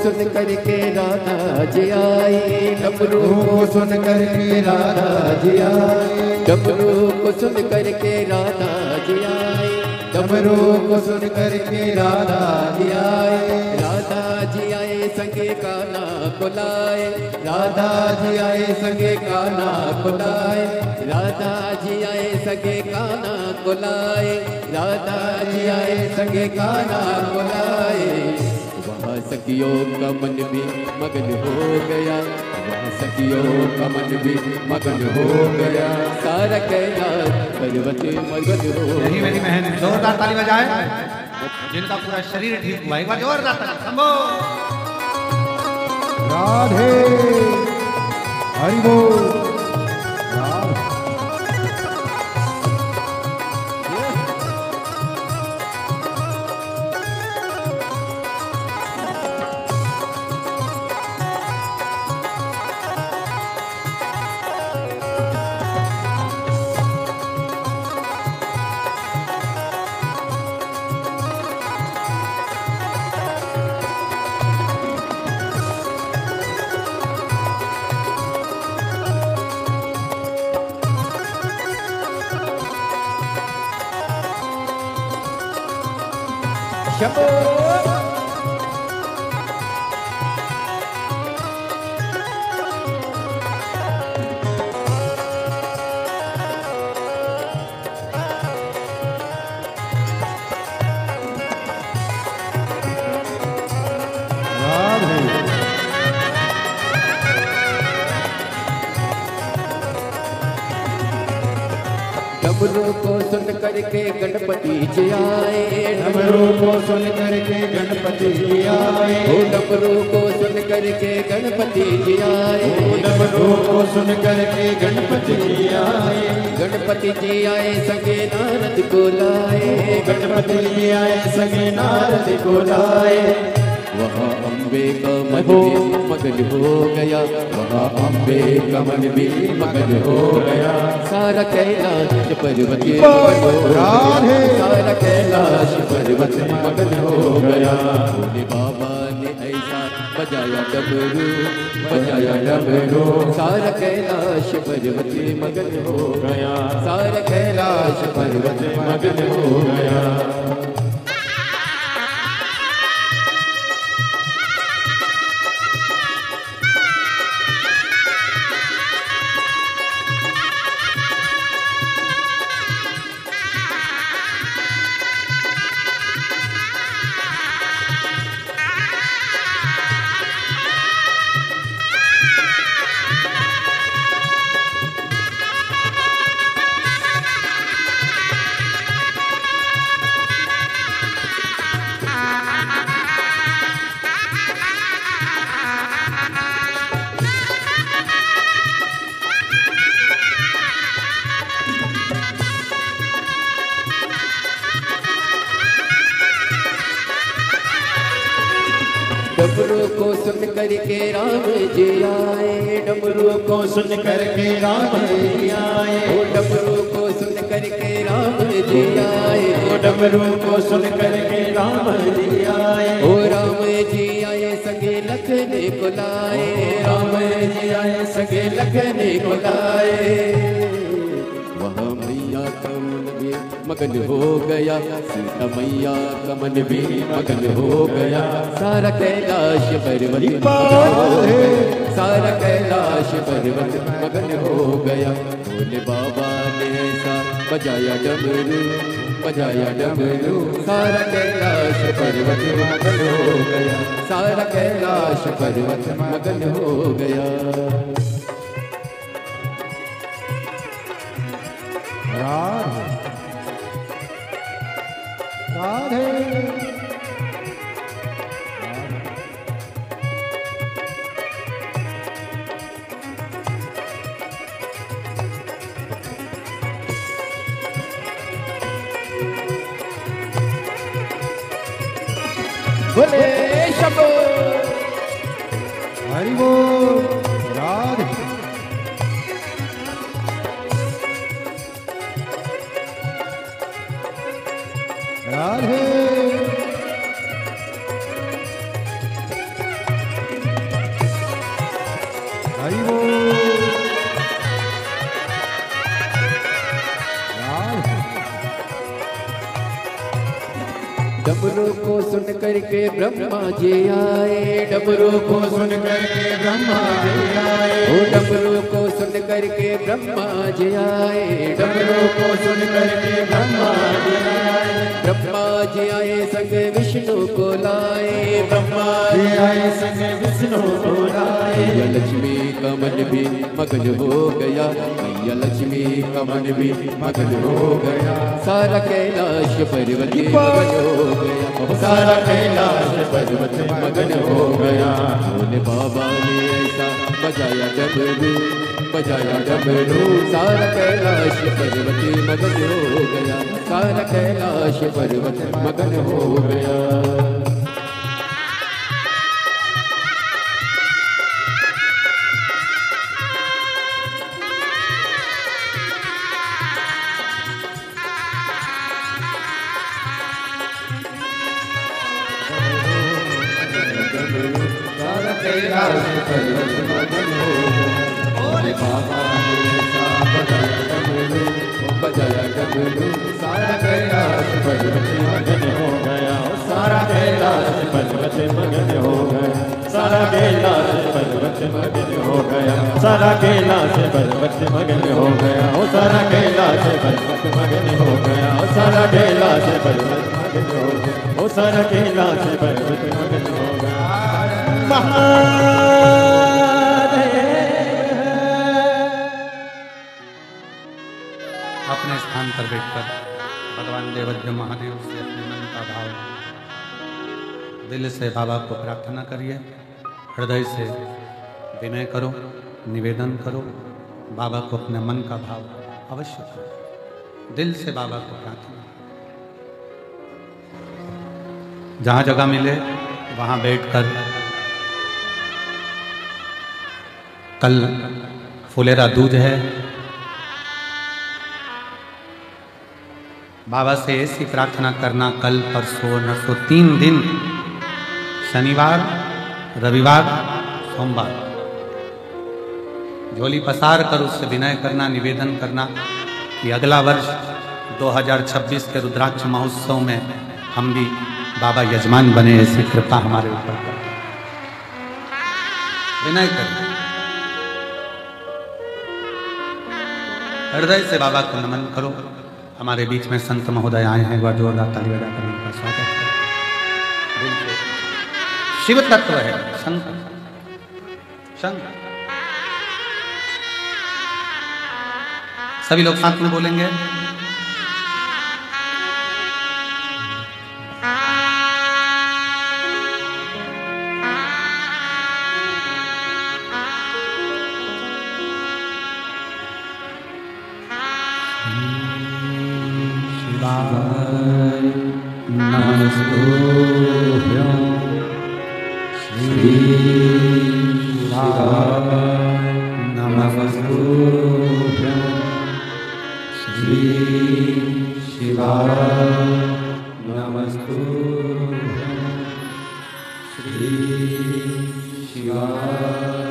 [SPEAKER 2] सुन करके राधा जी आई, डमरू को सुन करके राधा जी आई, डमरू को सुन करके राधा जी आई, डमरू को सुन करके राधा जी आए, राधा जी आए संगे कान्हा को लाए, राधा जी आए संगे कान्हा को लाए, राधा जी आए संगे कान्हा को लाए, राधा जी आए संगे कान्हा को लाए। वहाँ सखियों का मन भी मगन हो गया, वहाँ सखियों का मन भी मगन हो गया, सारा कैलाश पर्वत मगन हो।
[SPEAKER 1] यही मेरी बहन जोरदार ताली बजाए जिनका पूरा शरीर ठीक हुआ। एक बार जोरदार ताली संभो।
[SPEAKER 2] राधे हरि बोल। डमरू को सुन करके गणपति जी आए, डमरू को सुन करके गणपति जी आए, डमरू को सुन करके गणपति जी आए, डमरू को सुन करके गणपति जी आए, गणपति जी आए संगे नारद को लाए, गणपति जी आए संगे नारद को लाए। वहाँ अम्बे का मन भी मगन हो गया, वहाँ अम्बे का मन भी मगन हो गया, सारा कैलाश पर्वत मगन हो गया, सारा कैलाश पर्वत मगन हो गया। भोले बाबा ने ऐसा बजाया डमरू, बजाया डमरू, सारा कैलाश पर्वत मगन हो गया, सारा कैलाश पर्वत मगन हो गया। डमरू को सुन करके राम जी आए, डमरू को सुन करके राम जी आए, डमरू को सुन करके राम जी आए, डमरू को सुन करके राम जी आए, ओ राम जी आए संगे लखन को लाए, राम जी आए संगे लखन को लाए। वहाँ मैया का मन भी मगन हो गया, सीता मैया का मन भी मगन हो गया, सारा कैलाश पर्वत सारा कैलाश पर्वत मगन हो गया। भोले बाबा ने ऐसा बजाया डमरू, बजाया डमरू, सारा कैलाश पर्वत मगन हो गया, सारा कैलाश पर्वत मगन हो गया। राधे बोले शंभो हरि बोल। राधे राधे सुन करके ब्रह्मा जी आए, डमरू को सुन करके ब्रह्मा जी आए, ओ डमरू को सुन करके ब्रह्मा जी आए, डमरू को सुन करके ब्रह्मा जी आए, ब्रह्मा जी आए संग विष्णु को लाए, ब्रह्मा जी आए संग विष्णु को लाए, मैया लक्ष्मी का मन भी मगन हो गया, मैया लक्ष्मी का मन भी मगन हो गया, सारा कैलाश पर्वत मगन हो गया, सारा कैलाश पर्वत मगन हो गया। भोले बाबा ने ऐसा बजाया डमरू, बजाया डमरू, सारा कैलाश पर्वत मगन हो गया, सारा कैलाश पर्वत मगन हो गया। कैलाश पर्वत मगन हो गया, भोले बाबा ने ऐसा बजाया डमरू, बजाया डमरू, सारा कैलाश पर्वत मगन हो गया, सारा कैलाश पर्वत मगन हो गया, सारा कैलाश पर्वत मगन हो गया, सारा कैलाश पर्वत मगन हो गया, ओ सारा कैलाश पर्वत मगन हो गया, ओ सारा कैलाश पर्वत मगन हो गया, ओ सारा कैलाश पर्वत मगन हो गया।
[SPEAKER 1] अपने स्थान पर बैठकर भगवान देवज्ञ महादेव से अपने मन का भाव दिल से बाबा को प्रार्थना करिए, हृदय से विनय करो, निवेदन करो, बाबा को अपने मन का भाव अवश्य करो, दिल से बाबा को प्रार्थना। जहाँ जगह मिले वहाँ बैठकर कल फुलेरा दूज है, बाबा से ऐसी प्रार्थना करना, कल परसों नरसों 3 दिन, शनिवार रविवार सोमवार, झोली पसार कर उससे विनय करना, निवेदन करना कि अगला वर्ष 2026 के रुद्राक्ष महोत्सव में हम भी बाबा यजमान बने, ऐसी कृपा हमारे ऊपर कर, विनय करें, हृदय से बाबा को नमन करो। हमारे बीच में संत महोदय आए हैं, वह जोरदार ताली बजाकर उनका स्वागत है। शिव तत्व है, शंकर शंकर। सभी लोग साथ में बोलेंगे,
[SPEAKER 2] नमस्तुभ्यं श्री शिवाय, नमस्तुभ्यं श्री शिवाय, नमस्तुभ्यं श्री शिवाय,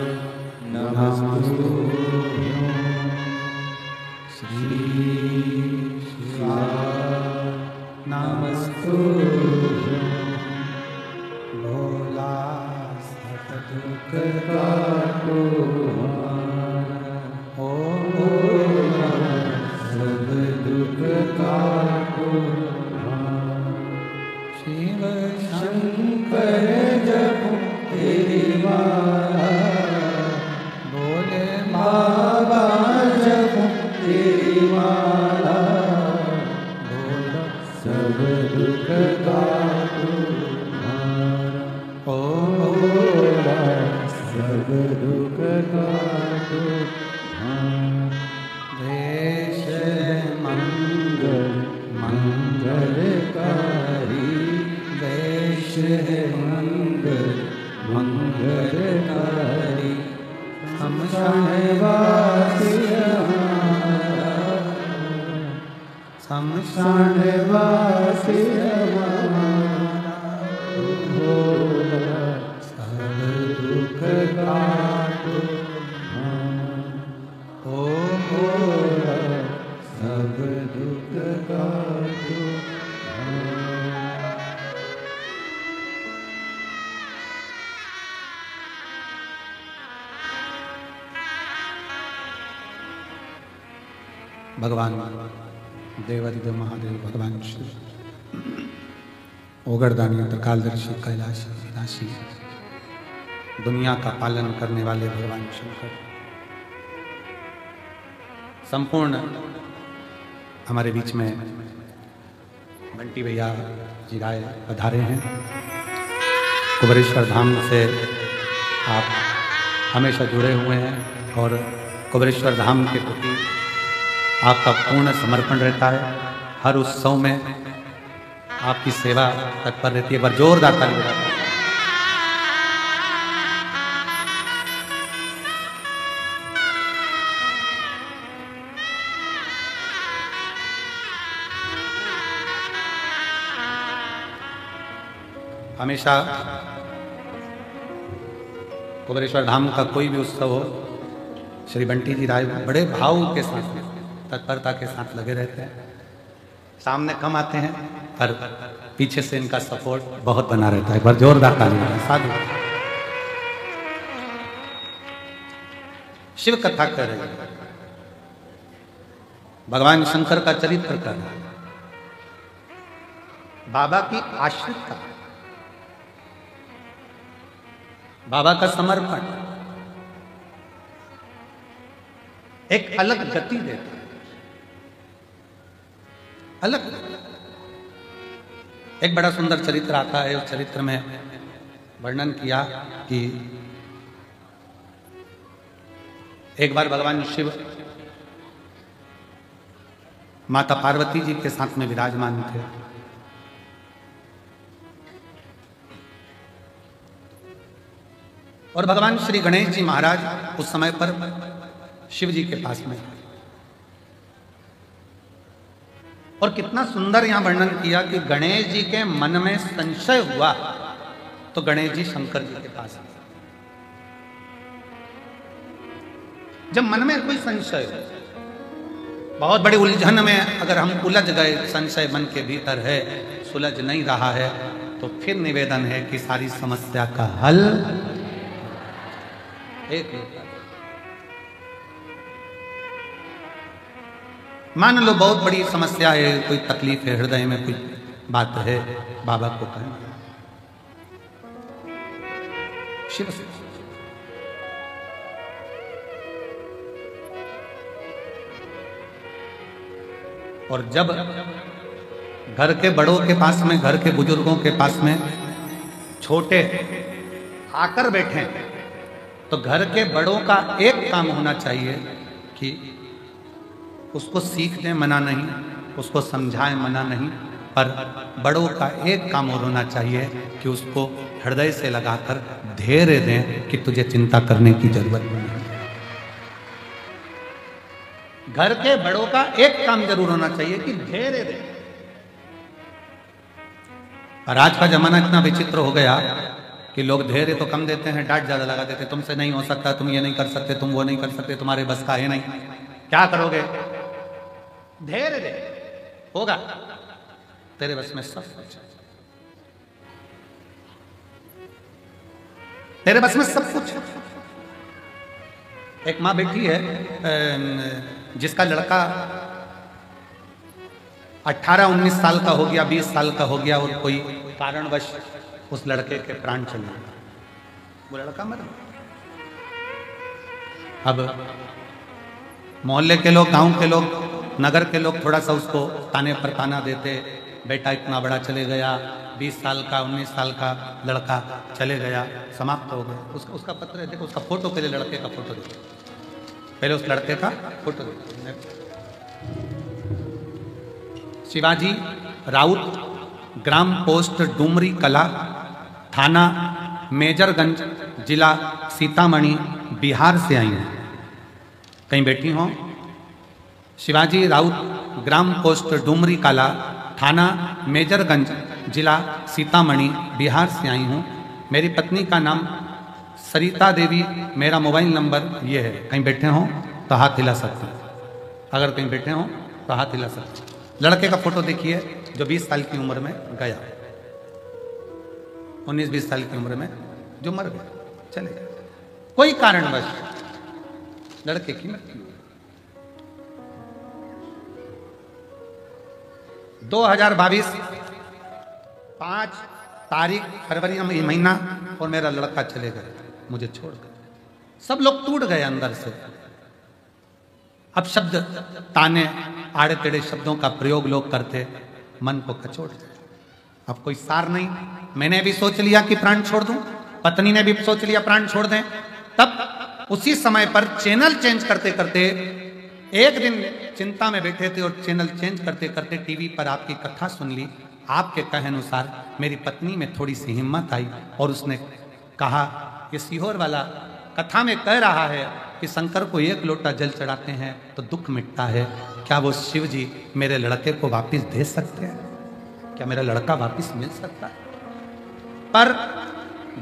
[SPEAKER 2] नमस्तुभ्यं श्री शिवाय, नमस्तुभ्यं भोला सतदुख काटो हमारा, ओ भोला सब दुख काटो हमारा, शिव शंकर जप तेरी माला, भोले बाबा जप तेरी माला, सब दुख काटो हमारा, ओ भोला सब दुख काटो हमारा। देश मंगल मंगलकारी, देश मंगल मंगलकारी, शमशान वासी हमारा, शमशान वासी हमारा, भोला सब दुख काटो हमारा, ओ भोला सब दुख काटो हमारा।
[SPEAKER 1] भगवान देवादिदेव महादेव भगवान शिव, ओगरदानी त्रिकालदर्शी कैलाशी विनाशी, दुनिया का पालन करने वाले भगवान शंकर संपूर्ण हमारे बीच में बंटी भैया जी राय पधारे हैं। कुबेरेश्वर धाम से आप हमेशा जुड़े हुए हैं और कुबेरेश्वर धाम के प्रति आपका पूर्ण समर्पण रहता है। हर उत्सव में आपकी सेवा तत्पर रहती है। एक बार जोरदार ताली बजाते हैं। हमेशा कुबेरेश्वर धाम का कोई भी उत्सव हो, श्री बंटी जी राय बड़े भाव के साथ तत्परता के साथ लगे रहते हैं। सामने कम आते हैं पर पीछे से इनका सपोर्ट बहुत बना रहता है। एक बार जोरदार ताली बजाएं। साधु शिव कथा कर रहे हैं, भगवान शंकर का चरित्र कर रहे हैं, बाबा की आश्रित का, बाबा का समर्पण एक अलग गति देता है। अलग एक बड़ा सुंदर चरित्र आता है। उस चरित्र में वर्णन किया कि एक बार भगवान शिव माता पार्वती जी के साथ में विराजमान थे। और भगवान श्री गणेश जी महाराज उस समय पर शिव जी के पास में, और कितना सुंदर यहां वर्णन किया कि गणेश जी के मन में संशय हुआ तो गणेश जी शंकर जी के पास आए। जब मन में कोई संशय हो, बहुत बड़ी उलझन में अगर हम उलझ गए, संशय मन के भीतर है, सुलझ नहीं रहा है, तो फिर निवेदन है कि सारी समस्या का हल एक मान लो बहुत बड़ी समस्या है, कोई तकलीफ है, हृदय में कोई बात है, बाबा को कहें, शिव से। और जब घर के बड़ों के पास में, घर के बुजुर्गों के पास में छोटे आकर बैठे तो घर के बड़ों का एक काम होना चाहिए कि उसको सीखने मना नहीं, उसको समझाएं मना नहीं, पर बड़ों का एक काम और होना चाहिए कि उसको हृदय से लगाकर धैर्य दें कि तुझे चिंता करने की जरूरत नहीं। घर के बड़ों का एक काम जरूर होना चाहिए कि धैर्य दें। पर आज का जमाना इतना विचित्र हो गया कि लोग धैर्य तो कम देते हैं, डांट ज्यादा लगा देते, तुमसे नहीं हो सकता, तुम ये नहीं कर सकते, तुम वो नहीं कर सकते, तुम्हारे बस का है नहीं, क्या करोगे? धैर्य दे, होगा, तेरे बस में सब कुछ, तेरे बस में सब कुछ। एक माँ बैठी है जिसका लड़का 18-19 साल का हो गया, 20 साल का हो गया, और कोई कारणवश उस लड़के के प्राण चले गए, वो लड़का मर गया। अब मोहल्ले के लोग, गांव के लोग, नगर के लोग थोड़ा सा उसको ताने पर ताना देते, बेटा इतना बड़ा चले गया, 20 साल का 19 साल का लड़का चले गया, समाप्त हो गया। उसका पत्र है, देखो उसका फोटो, पहले लड़के का फोटो देखो, पहले उस लड़के का फोटो देखो। शिवाजी राउत, ग्राम पोस्ट डुमरी कला, थाना मेजरगंज, जिला सीतामढ़ी, बिहार से आई हूँ। कहीं बैठी हो? शिवाजी राउत, ग्राम पोस्ट डुमरी कला, थाना मेजरगंज, जिला सीतामढ़ी, बिहार से आई हूँ। मेरी पत्नी का नाम सरिता देवी, मेरा मोबाइल नंबर ये है। कहीं बैठे हो तो हाथ हिला सकते हैं, अगर कहीं बैठे हो तो हाथ हिला सकते हैं। लड़के का फोटो देखिए जो 20 साल की उम्र में गया, 19-20 साल की उम्र में जो मर गया, चले गए, कोई कारणवश लड़के की मृत्यु। 2022 5 तारीख फरवरी महीना और मेरा लड़का चले गए मुझे छोड़कर। सब लोग टूट गए अंदर से। अब शब्द ताने आड़े टेढ़े शब्दों का प्रयोग लोग करते, मन को कचोट जाए। अब कोई सार नहीं। मैंने भी सोच लिया कि प्राण छोड़ दूं, पत्नी ने भी सोच लिया प्राण छोड़ दें। तब उसी समय पर चैनल चेंज करते करते एक दिन चिंता में बैठे थे और चैनल चेंज करते करते टीवी पर आपकी कथा सुन ली। आपके कहे अनुसार मेरी पत्नी में थोड़ी सी हिम्मत आई और उसने कहा कि सीहोर वाला कथा में कह रहा है कि शंकर को एक लोटा जल चढ़ाते हैं तो दुख मिटता है। क्या वो शिव जी मेरे लड़के को वापस दे सकते हैं? क्या मेरा लड़का वापस मिल सकता है? पर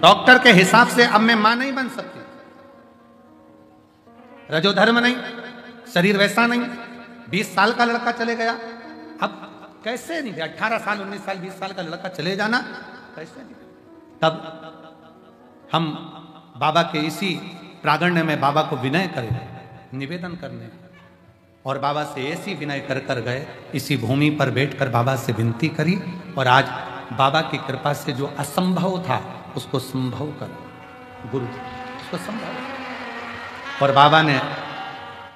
[SPEAKER 1] डॉक्टर के हिसाब से अब मैं मां नहीं बन सकती। रजोधर्म नहीं, शरीर वैसा नहीं। 20 साल का लड़का चले गया, अब कैसे नहीं? 18 साल 19 साल 20 साल का लड़का चले जाना कैसे नहीं? तब हम बाबा के इसी प्रागण्य में बाबा को विनय करें, निवेदन करने, और बाबा से ऐसी विनय कर कर गए। इसी भूमि पर बैठकर बाबा से विनती करी और आज बाबा की कृपा से जो असंभव था उसको संभव कर गुरु जी उसको संभव। और बाबा ने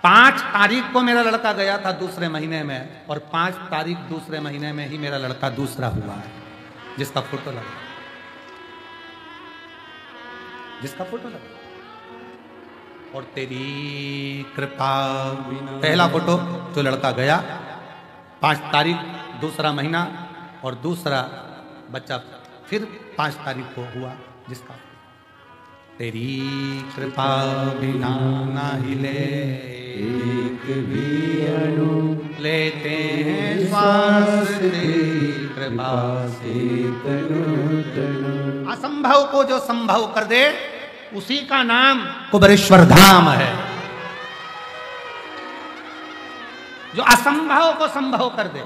[SPEAKER 1] 5 तारीख को मेरा लड़का गया था दूसरे महीने में, और 5 तारीख दूसरे महीने में ही मेरा लड़का दूसरा हुआ है, जिसका फोटो लगा, जिसका फोटो लगा। और तेरी कृपा पहला फोटो जो लड़का गया 5 तारीख दूसरा महीना, और दूसरा बच्चा फिर 5 तारीख को हुआ, जिसका तेरी कृपा बिना ना हिले एक भी अणु लेते हैं श्वास तेरी कृपा से तनु तनु। असंभव को जो संभव कर दे उसी का नाम कुबेरेश्वर धाम है। जो असंभव को संभव कर दे।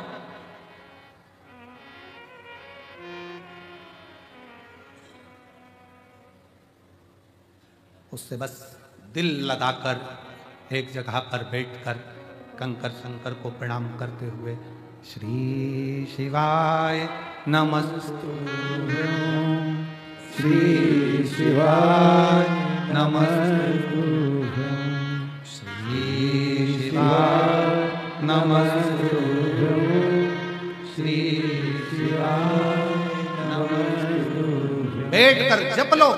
[SPEAKER 1] उससे बस दिल लगाकर एक जगह पर बैठकर कंकर शंकर को प्रणाम करते हुए श्री शिवाय नमस्तुभ्यं, श्री शिवाय नमस्तुभ्यं, श्री शिवाय नमस्तुभ्यं, श्री शिवाय नमस्तुभ्यं। बैठकर जप लो,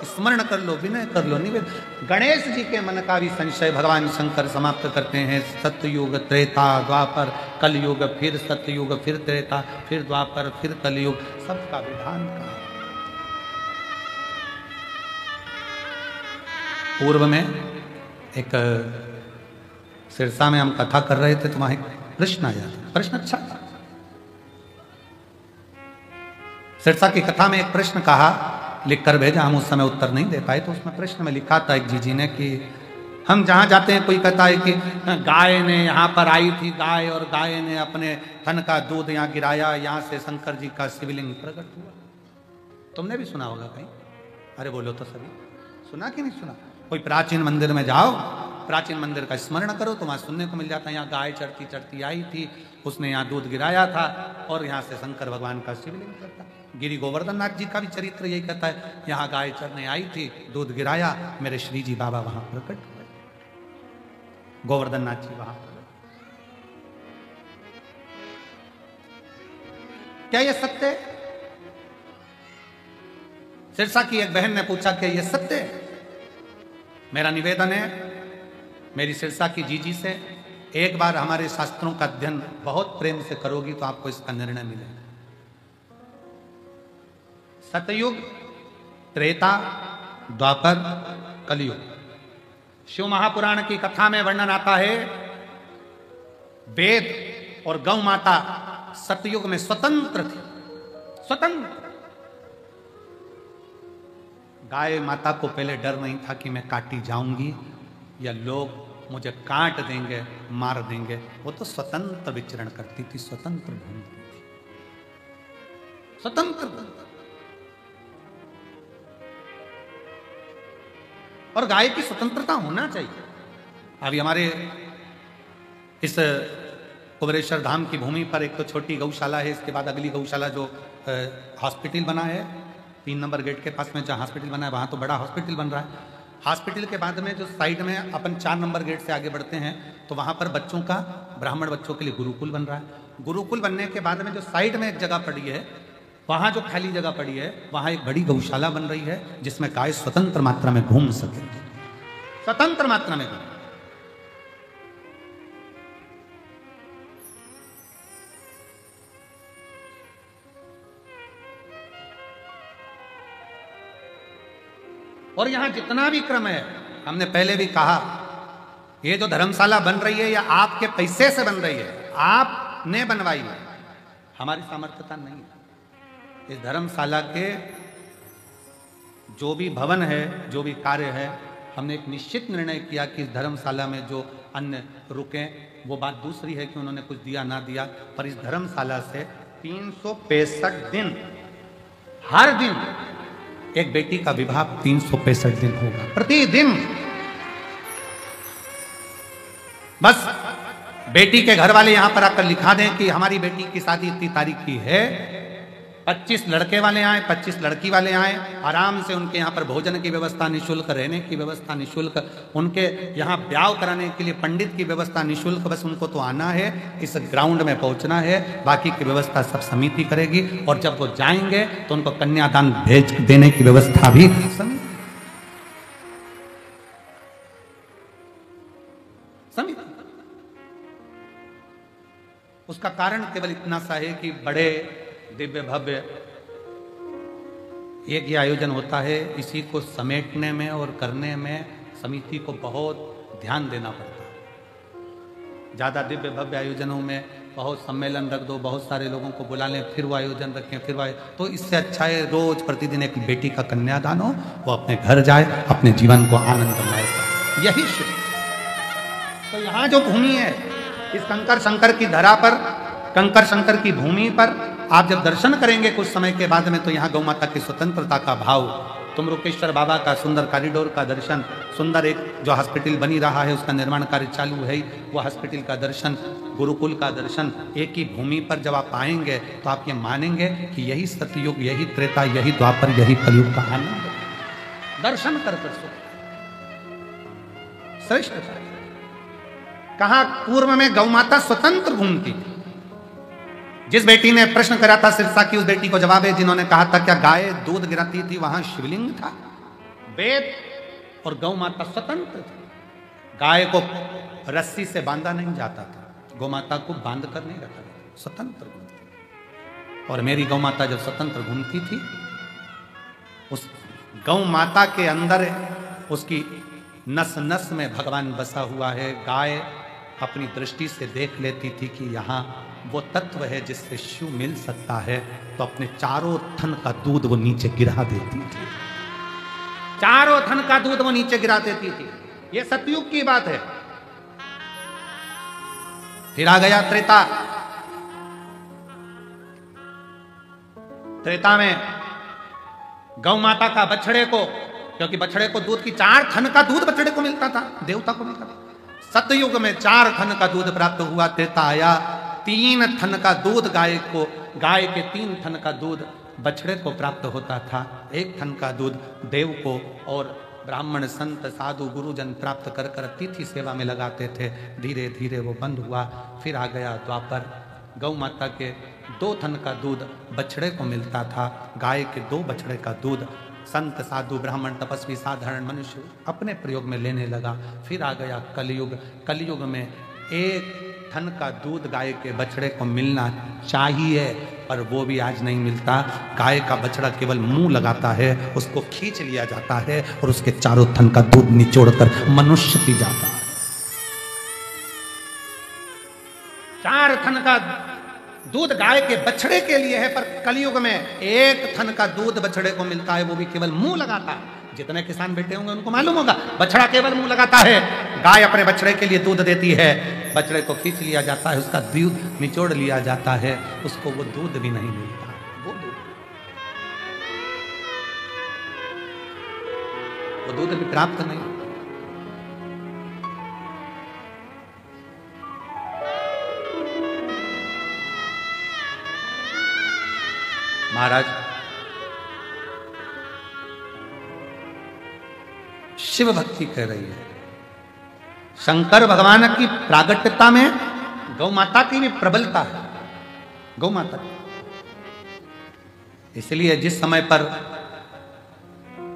[SPEAKER 1] स्मरण कर लो, विनय कर लो, निवेदन। गणेश जी के मन का भी संशय भगवान शंकर समाप्त करते हैं। सतयुग त्रेता द्वापर कलयुग, फिर सतयुग, फिर त्रेता, फिर द्वापर, फिर कलयुग, सबका विधान का। पूर्व में एक सिरसा में हम कथा कर रहे थे तो वहां एक प्रश्न आया था। प्रश्न अच्छा था। सिरसा की कथा में एक प्रश्न कहा, लिख कर भेजा, हम उस समय उत्तर नहीं दे पाए। तो उसमें प्रश्न में लिखा था एक जी ने कि हम जहां जाते हैं कोई कहता है कि गाय ने यहाँ पर आई थी गाय, और गाय ने अपने थन का दूध यहाँ गिराया, यहाँ से शंकर जी का शिवलिंग प्रकट हुआ। तुमने भी सुना होगा कहीं? अरे बोलो तो सभी, सुना कि नहीं सुना? कोई प्राचीन मंदिर में जाओ, प्राचीन मंदिर का स्मरण करो तो वहां सुनने को मिल जाता है यहाँ गाय चढ़ती चढ़ती आई थी, उसने यहाँ दूध गिराया था, और यहाँ से शंकर भगवान का शिवलिंग करता। गिरी गोवर्धन नाथ जी का भी चरित्र यही कहता है, यहाँ गाय चरने आई थी, दूध गिराया, मेरे श्री जी बाबा वहां प्रकट हुए, गोवर्धन नाथ जी वहां प्रकट। क्या ये सत्य? सिरसा की एक बहन ने पूछा क्या ये सत्य है? मेरा निवेदन है मेरी सिरसा की जीजी से, एक बार हमारे शास्त्रों का अध्ययन बहुत प्रेम से करोगी तो आपको इसका निर्णय मिलेगा। सतयुग, त्रेता, द्वापर, कलयुग। शिव महापुराण की कथा में वर्णन आता है, वेद और गौ माता सतयुग में स्वतंत्र थी, स्वतंत्र। गाय माता को पहले डर नहीं था कि मैं काटी जाऊंगी या लोग मुझे काट देंगे, मार देंगे। वो तो स्वतंत्र विचरण करती थी, स्वतंत्र घूमती थी, स्वतंत्र। और गाय की स्वतंत्रता होना चाहिए। अभी हमारे इस कुबेरेश्वर धाम की भूमि पर एक तो छोटी गौशाला है, इसके बाद अगली गौशाला जो हॉस्पिटल बना है 3 नंबर गेट के पास में जहाँ हॉस्पिटल बना है वहाँ तो बड़ा हॉस्पिटल बन रहा है। हॉस्पिटल के बाद में जो साइड में अपन 4 नंबर गेट से आगे बढ़ते हैं तो वहाँ पर बच्चों का, ब्राह्मण बच्चों के लिए गुरुकुल बन रहा है। गुरुकुल बनने के बाद में जो साइड में एक जगह पड़ी है, वहाँ जो खाली जगह पड़ी है वहाँ एक बड़ी गौशाला बन रही है जिसमें गाय स्वतंत्र मात्रा में घूम सके, स्वतंत्र मात्रा में घूम। और यहां जितना भी क्रम है, हमने पहले भी कहा, ये जो धर्मशाला बन रही है या आपके पैसे से बन रही है, आपने बनवाई है, हमारी सामर्थ्यता नहीं है। इस धर्मशाला के जो भी भवन है, जो भी कार्य है, हमने एक निश्चित निर्णय किया कि इस धर्मशाला में जो अन्न रुके, वो बात दूसरी है कि उन्होंने कुछ दिया ना दिया, पर इस धर्मशाला से 365 दिन, हर दिन एक बेटी का विवाह 365 दिन होगा, प्रतिदिन। बस बेटी के घर वाले यहां पर आकर लिखा दें कि हमारी बेटी की शादी इतनी तारीख की है, 25 लड़के वाले आए, 25 लड़की वाले आए, आराम से उनके यहाँ पर भोजन की व्यवस्था निःशुल्क, रहने की व्यवस्था निःशुल्क, उनके यहाँ ब्याह कराने के लिए पंडित की व्यवस्था निःशुल्क। बस उनको तो आना है, इस ग्राउंड में पहुंचना है, बाकी की व्यवस्था सब समिति करेगी। और जब वो जाएंगे तो उनको कन्यादान भेज देने की व्यवस्था भी समिति। उसका कारण केवल इतना सा है कि बड़े दिव्य भव्य एक ये आयोजन होता है, इसी को समेटने में और करने में समिति को बहुत ध्यान देना पड़ता है। ज़्यादा दिव्य भव्य आयोजनों में बहुत सम्मेलन रख दो, बहुत सारे लोगों को बुला लें, फिर वो आयोजन रखें, फिर वो, तो इससे अच्छा है रोज प्रतिदिन एक बेटी का कन्यादान हो, वो अपने घर जाए, अपने जीवन को आनंदमय, यही शुभ। तो यहाँ जो भूमि है, इस कंकर शंकर की धरा पर, कंकर शंकर की भूमि पर आप जब दर्शन करेंगे कुछ समय के बाद में, तो यहाँ गौ माता की स्वतंत्रता का भाव, तुमरुकेश्वर बाबा का सुंदर कॉरिडोर का दर्शन, सुंदर एक जो हॉस्पिटल बनी रहा है उसका निर्माण कार्य चालू है, वो हॉस्पिटल का दर्शन, गुरुकुल का दर्शन, एक ही भूमि पर जब आप आएंगे तो आप ये मानेंगे कि यही सतयुग, यही त्रेता, यही द्वापर, यही कलयुग का आनंद दर्शन कर सुख श्रेष्ठ। कहा पूर्व में गौ माता स्वतंत्र घूमती थी। जिस बेटी ने प्रश्न करा था सिरसा की, उस बेटी को जवाब है जिन्होंने कहा था क्या गाय दूध गिराती थी, वहां शिवलिंग था, वेद और गौ माता स्वतंत्र थी। गाय को रस्सी से बांधा नहीं जाता था, गौ माता को बांध कर नहीं रखा था, स्वतंत्र घूमती। और मेरी गौ माता जब स्वतंत्र घूमती थी, उस गौ माता के अंदर उसकी नस नस में भगवान बसा हुआ है। गाय अपनी दृष्टि से देख लेती थी कि यहाँ वो तत्व है जिससे शिव मिल सकता है, तो अपने चारों थन का दूध वो नीचे गिरा देती थी, चारों थन का दूध वो नीचे गिरा देती थी। ये सतयुग की बात है। फिर आ गया त्रेता। त्रेता में गौ माता का बछड़े को, क्योंकि बछड़े को दूध की 4 थन का दूध बछड़े को मिलता था, देवता को मिलता था। सतयुग में 4 थन का दूध प्राप्त हुआ। त्रेता आया, 3 थन का दूध गाय को, गाय के 3 थन का दूध बछड़े को प्राप्त होता था, 1 थन का दूध देव को और ब्राह्मण संत साधु गुरुजन प्राप्त कर कर अतिथि सेवा में लगाते थे। धीरे धीरे वो बंद हुआ। फिर आ गया द्वापर। गौ माता के 2 थन का दूध बछड़े को मिलता था, गाय के 2 बछड़े का दूध संत साधु ब्राह्मण तपस्वी साधारण मनुष्य अपने प्रयोग में लेने लगा। फिर आ गया कलयुग। कलयुग में 1 थन का दूध गाय के बछड़े को मिलना चाहिए, पर वो भी आज नहीं मिलता। गाय का बछड़ा केवल मुंह लगाता है, उसको खींच लिया जाता है और उसके चारों थन का दूध निचोड़कर मनुष्य पी जाता है। 4 थन का दूध गाय के बछड़े के लिए है, पर कलयुग में 1 थन का दूध बछड़े को मिलता है, वो भी केवल मुंह लगाता है। जितने किसान बैठे होंगे उनको मालूम होगा, बछड़ा केवल मुंह लगाता है। गाय अपने बछड़े के लिए दूध देती है, बछड़े को खींच लिया जाता है, उसका दूध निचोड़ लिया जाता है, उसको वो दूध भी नहीं मिलता। वो दूध भी प्राप्त नहीं। महाराज शिव भक्ति कह रही है। शंकर भगवान की प्रागट्यता में गौ माता की भी प्रबलता है, गौ माता की। इसलिए जिस समय पर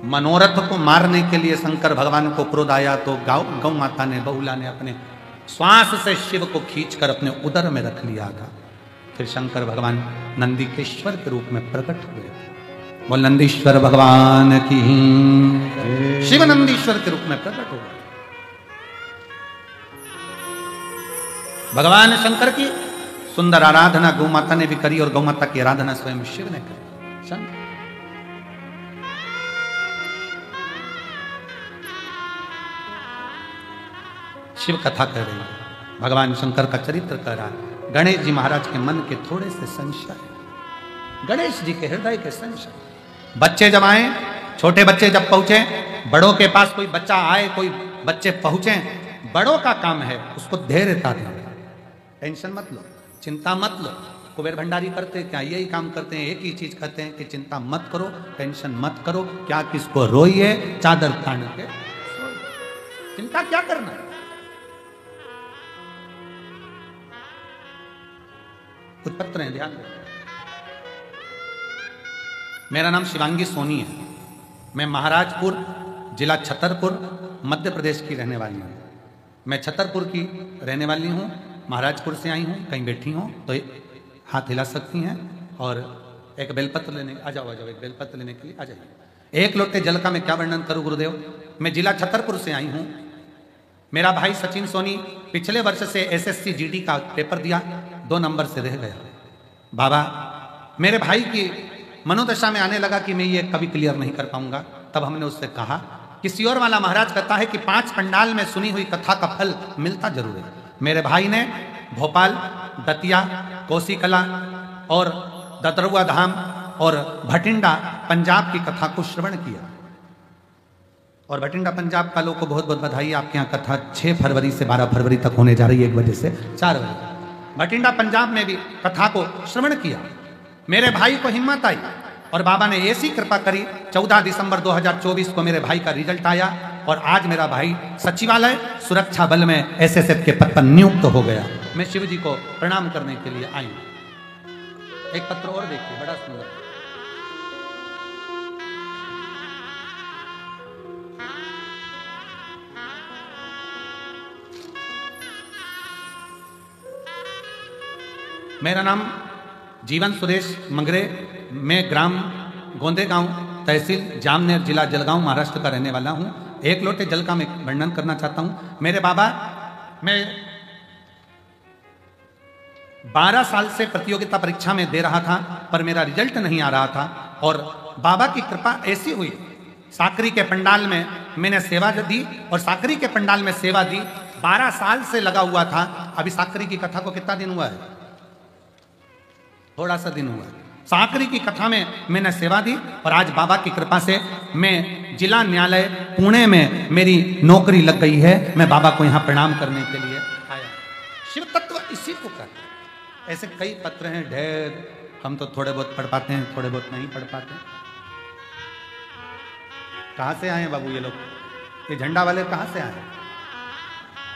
[SPEAKER 1] मनोरथ को मारने के लिए शंकर भगवान को क्रोध आया तो गौ माता ने, बहुला ने अपने श्वास से शिव को खींचकर अपने उदर में रख लिया था। फिर शंकर भगवान नंदीकेश्वर के रूप में प्रकट हुए। वो नंदीश्वर भगवान की, शिव नंदीश्वर के रूप में प्रकट हुए। भगवान शंकर की सुंदर आराधना गौ माता ने भी करी और गौ माता की आराधना स्वयं शिव ने करी। शंकर शिव कथा कह रही है, भगवान शंकर का चरित्र कह रहा है। गणेश जी महाराज के मन के थोड़े से संशय, गणेश जी के हृदय के संशय। बच्चे जब आए, छोटे बच्चे जब पहुंचे, बड़ों के पास कोई बच्चा आए, कोई बच्चे पहुंचे, बड़ों का काम है उसको धैर्यता देना। टेंशन मत लो, चिंता मत लो। कुबेर भंडारी करते क्या? यही काम करते हैं, एक ही चीज करते हैं कि चिंता मत करो, टेंशन मत करो। क्या किसको रोइए, चादर तान के चिंता क्या करना। कुछ पत्र हैं, ध्यान रखो। मेरा नाम शिवांगी सोनी है। मैं महाराजपुर जिला छतरपुर मध्य प्रदेश की रहने वाली हूँ। मैं छतरपुर की रहने वाली हूँ, महाराजपुर से आई हूँ। कहीं बैठी हूँ तो हाथ हिला सकती हैं और एक बेलपत्र लेने, आ जाओ एक बेलपत्र लेने के लिए आ जाइए। एक लोटे जल का मैं क्या वर्णन करूँ गुरुदेव। मैं जिला छतरपुर से आई हूँ। मेरा भाई सचिन सोनी पिछले वर्ष से SSC GD का पेपर दिया, 2 नंबर से रह गया। बाबा, मेरे भाई की मनोदशा में आने लगा कि मैं ये कभी क्लियर नहीं कर पाऊंगा। तब हमने उससे कहा कि सियोर वाला महाराज कहता है कि 5 पंडाल में सुनी हुई कथा का फल मिलता जरूर है। मेरे भाई ने भोपाल, दतिया, कोसीकला और ददरुआ धाम और भटिंडा पंजाब की कथा को श्रवण किया। और भटिंडा पंजाब का लोग को बहुत बहुत बधाई। आपके यहाँ कथा 6 फरवरी से 12 फरवरी तक होने जा रही है, 1 बजे से 4 बजे। भटिंडा पंजाब में भी कथा को श्रवण किया। मेरे भाई को हिम्मत आई और बाबा ने ऐसी कृपा करी, 14 दिसंबर 2024 को मेरे भाई का रिजल्ट आया और आज मेरा भाई सचिवालय सुरक्षा बल में SSF के पद पर नियुक्त हो गया। मैं शिव जी को प्रणाम करने के लिए आई। एक पत्र और देखिए, बड़ा सुंदर। मेरा नाम जीवन सुरेश मंगरे, मैं ग्राम गोंदेगांव, तहसील जामनेर, जिला जलगांव, महाराष्ट्र का रहने वाला हूं। एक लोटे जल का मैं वर्णन करना चाहता हूं। मेरे बाबा, मैं 12 साल से प्रतियोगिता परीक्षा में दे रहा था पर मेरा रिजल्ट नहीं आ रहा था और बाबा की कृपा ऐसी हुई, साकरी के पंडाल में मैंने सेवा दी और साकरी के पंडाल में सेवा दी। 12 साल से लगा हुआ था। अभी साकरी की कथा को कितना दिन हुआ है? थोड़ा सा दिन हुआ है। साकरी की कथा में मैंने सेवा दी और आज बाबा की कृपा से मैं जिला न्यायालय पुणे में मेरी नौकरी लग गई है। मैं बाबा को यहाँ प्रणाम करने के लिए आया। शिव तत्व इसी को कहते। ऐसे कई पत्र हैं ढेर, हम तो थोड़े बहुत पढ़ पाते हैं, थोड़े बहुत नहीं पढ़ पाते। कहाँ से आए हैं बाबू ये लोग? ये झंडा वाले कहाँ से आए?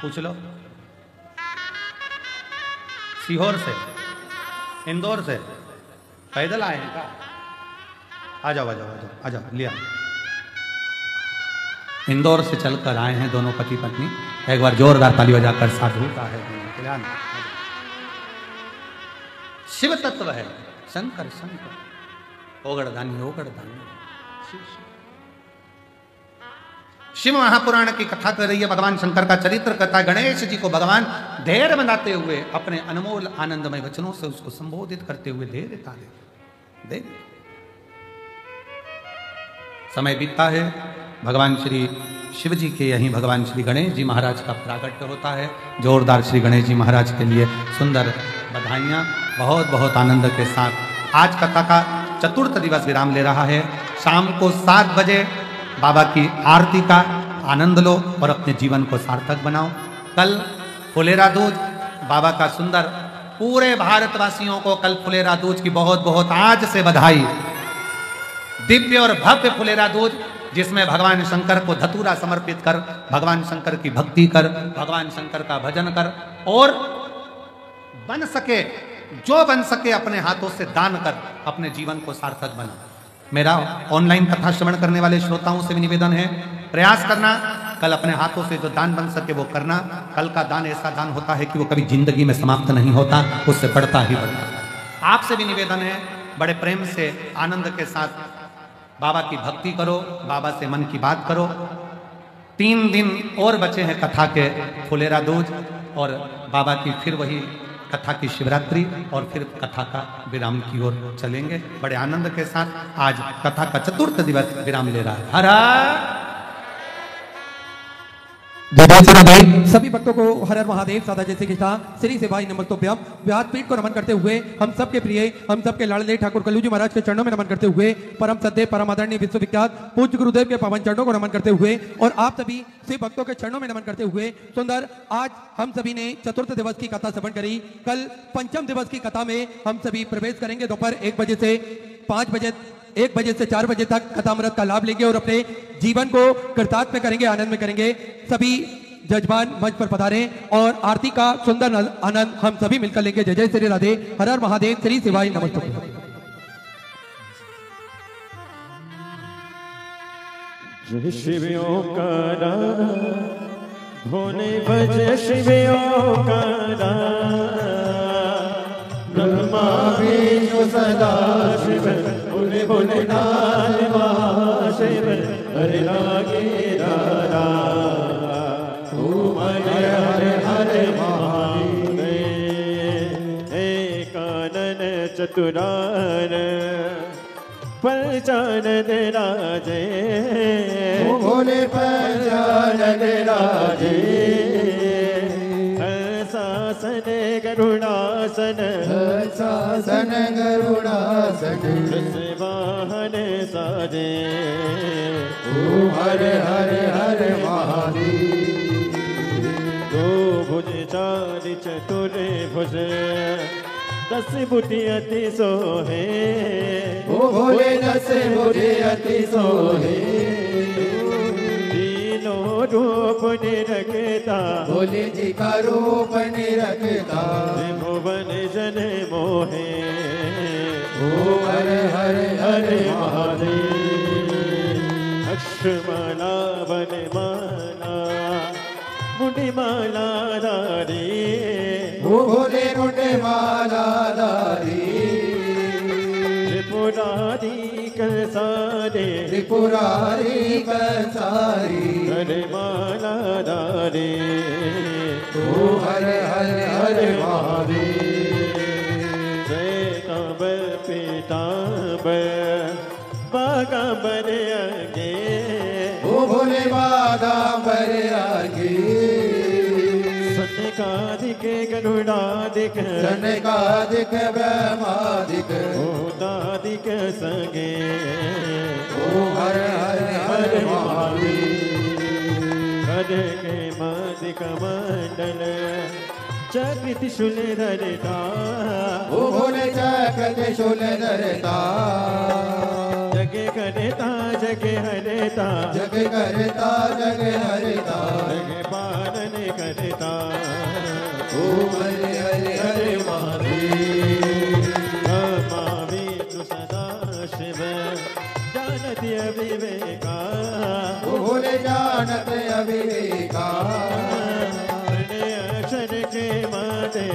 [SPEAKER 1] पूछ लो। सीहोर से, इंदौर से पैदल आए हैं क्या? आ जाओ आ जाओ आ जाओ आ जाओ, लिया। इंदौर से चलकर आए हैं दोनों पति पत्नी। एक बार जोरदार ताली बजाकर साधु का है कल्याण। शिव तत्व है शंकर शंकर, ओगड़दानी ओगड़दानी। शिव महापुराण की कथा कर रही है, भगवान शंकर का चरित्र कहता है। गणेश जी को भगवान धैर्य बनाते हुए अपने अनमोल आनंदमय वचनों से उसको संबोधित करते हुए धैर्यता दे। समय बीतता है, भगवान श्री शिव जी के यहीं भगवान श्री गणेश जी महाराज का प्रागट्य होता है। जोरदार श्री गणेश जी महाराज के लिए सुंदर बधाइयाँ बहुत बहुत आनंद के साथ। आज कथा का चतुर्थ दिवस विराम ले रहा है। शाम को 7 बजे बाबा की आरती का आनंद लो और अपने जीवन को सार्थक बनाओ। कल फुलेरा दूज बाबा का सुंदर पूरे भारतवासियों को कल फुलेरा दूज की बहुत बहुत आज से बधाई। दिव्य और भव्य फुलेरा दूज, जिसमें भगवान शंकर को धतूरा समर्पित कर, भगवान शंकर की भक्ति कर, भगवान शंकर का भजन कर, और बन सके जो बन सके अपने हाथों से दान कर अपने जीवन को सार्थक बना। मेरा ऑनलाइन कथा श्रवण करने वाले श्रोताओं से भी निवेदन है, प्रयास करना कल अपने हाथों से जो दान बन सके वो करना। कल का दान ऐसा दान होता है कि वो कभी जिंदगी में समाप्त नहीं होता, उससे बढ़ता ही बढ़ता। आपसे भी निवेदन है, बड़े प्रेम से आनंद के साथ बाबा की भक्ति करो, बाबा से मन की बात करो। 3 दिन और बचे हैं कथा के फुलेरा दूज, और बाबा की फिर वही कथा की शिवरात्रि, और फिर कथा का विराम की ओर चलेंगे बड़े आनंद के साथ। आज कथा का 4th दिवस विराम ले रहा है। हर हर
[SPEAKER 3] सभी भक्तों को हर हर महादेव सादा जैसे कृष्णा श्री सेवाई नमस्तोभ्यम। व्यासपीठ को नमन करते हुए हम सबके प्रिय, हम सबके लाडले ठाकुर कल्लूजी महाराज के चरणों में नमन करते हुए, परम सद्देव परम आदरणीय विश्वविख्यात पूज्य गुरुदेव के पावन चरणों को नमन करते हुए, और आप सभी शिव भक्तों के चरणों में नमन करते हुए, सुंदर आज हम सभी ने 4th दिवस की कथा श्रवण करी। कल 5म दिवस की कथा में हम सभी प्रवेश करेंगे दोपहर 1 बजे से 5 बजे, 1 बजे से 4 बजे तक कथामृत का लाभ लेंगे और अपने जीवन को कृतार्थ में करेंगे, आनंद में करेंगे। सभी जजमान मंच पर पधारे और आरती का सुंदर आनंद हम सभी मिलकर लेंगे। जय जय श्री राधे, हर हर महादेव, श्री शिवाय नमस्ते।
[SPEAKER 4] जय शिवों का भोले भज शिवों का ब्रह्मा विष्णु सदा शिव, भोले भोले नाथ महाशिव, हरे लागे राधा, ओम हरे हरे हरे महादेव। एकानन चतुरान पंचानन राजे, भोले पंचानन राजे, शासन गरुड़ासन, शासन गरुड़ासन, वाहन साजे, ओम हरे हरे हरे महादेव। 2 भुज 4 चतुर भुज, 10 बुद्धि अति सोहे, ओ भोले 10 बुद्धि अति सोहे। तीनों रूप निरखता, भोले जी का रूप निरखता, भुवन जन मोहे, ओ हरे हरे हरे महादेव। अक्षमाला वन माला, मुंडी माला धारी, ओ भोले मुंडी माला धारी, त्रिपुरारी कंसारे, त्रिपुरारी कंसारी, हरे माला धारी, ओ हरे हरे हरे महादेव। श्वेतांबर पीतांबर बागांबर आगे, ओ भोले बागांबर आगे, सनकादिक गरुड़ादिक, सनकादिक ब्रह्मादिक, भूतादिक संगे, ओ हरे हरे हरे महादेव। हर के मादिक मंडल चक्र त्रिशूल धरता, ओ भोले चक्र त्रिशूल धरता, जग करता जग हरता, जग करता जग हरता, जग पालन करता, ओ हरे हरे हरे महादेव। ब्रह्मा विष्णु सदा शिव, जानत अविवेका, ओ भोले जानत अविवेका, अक्षर के माते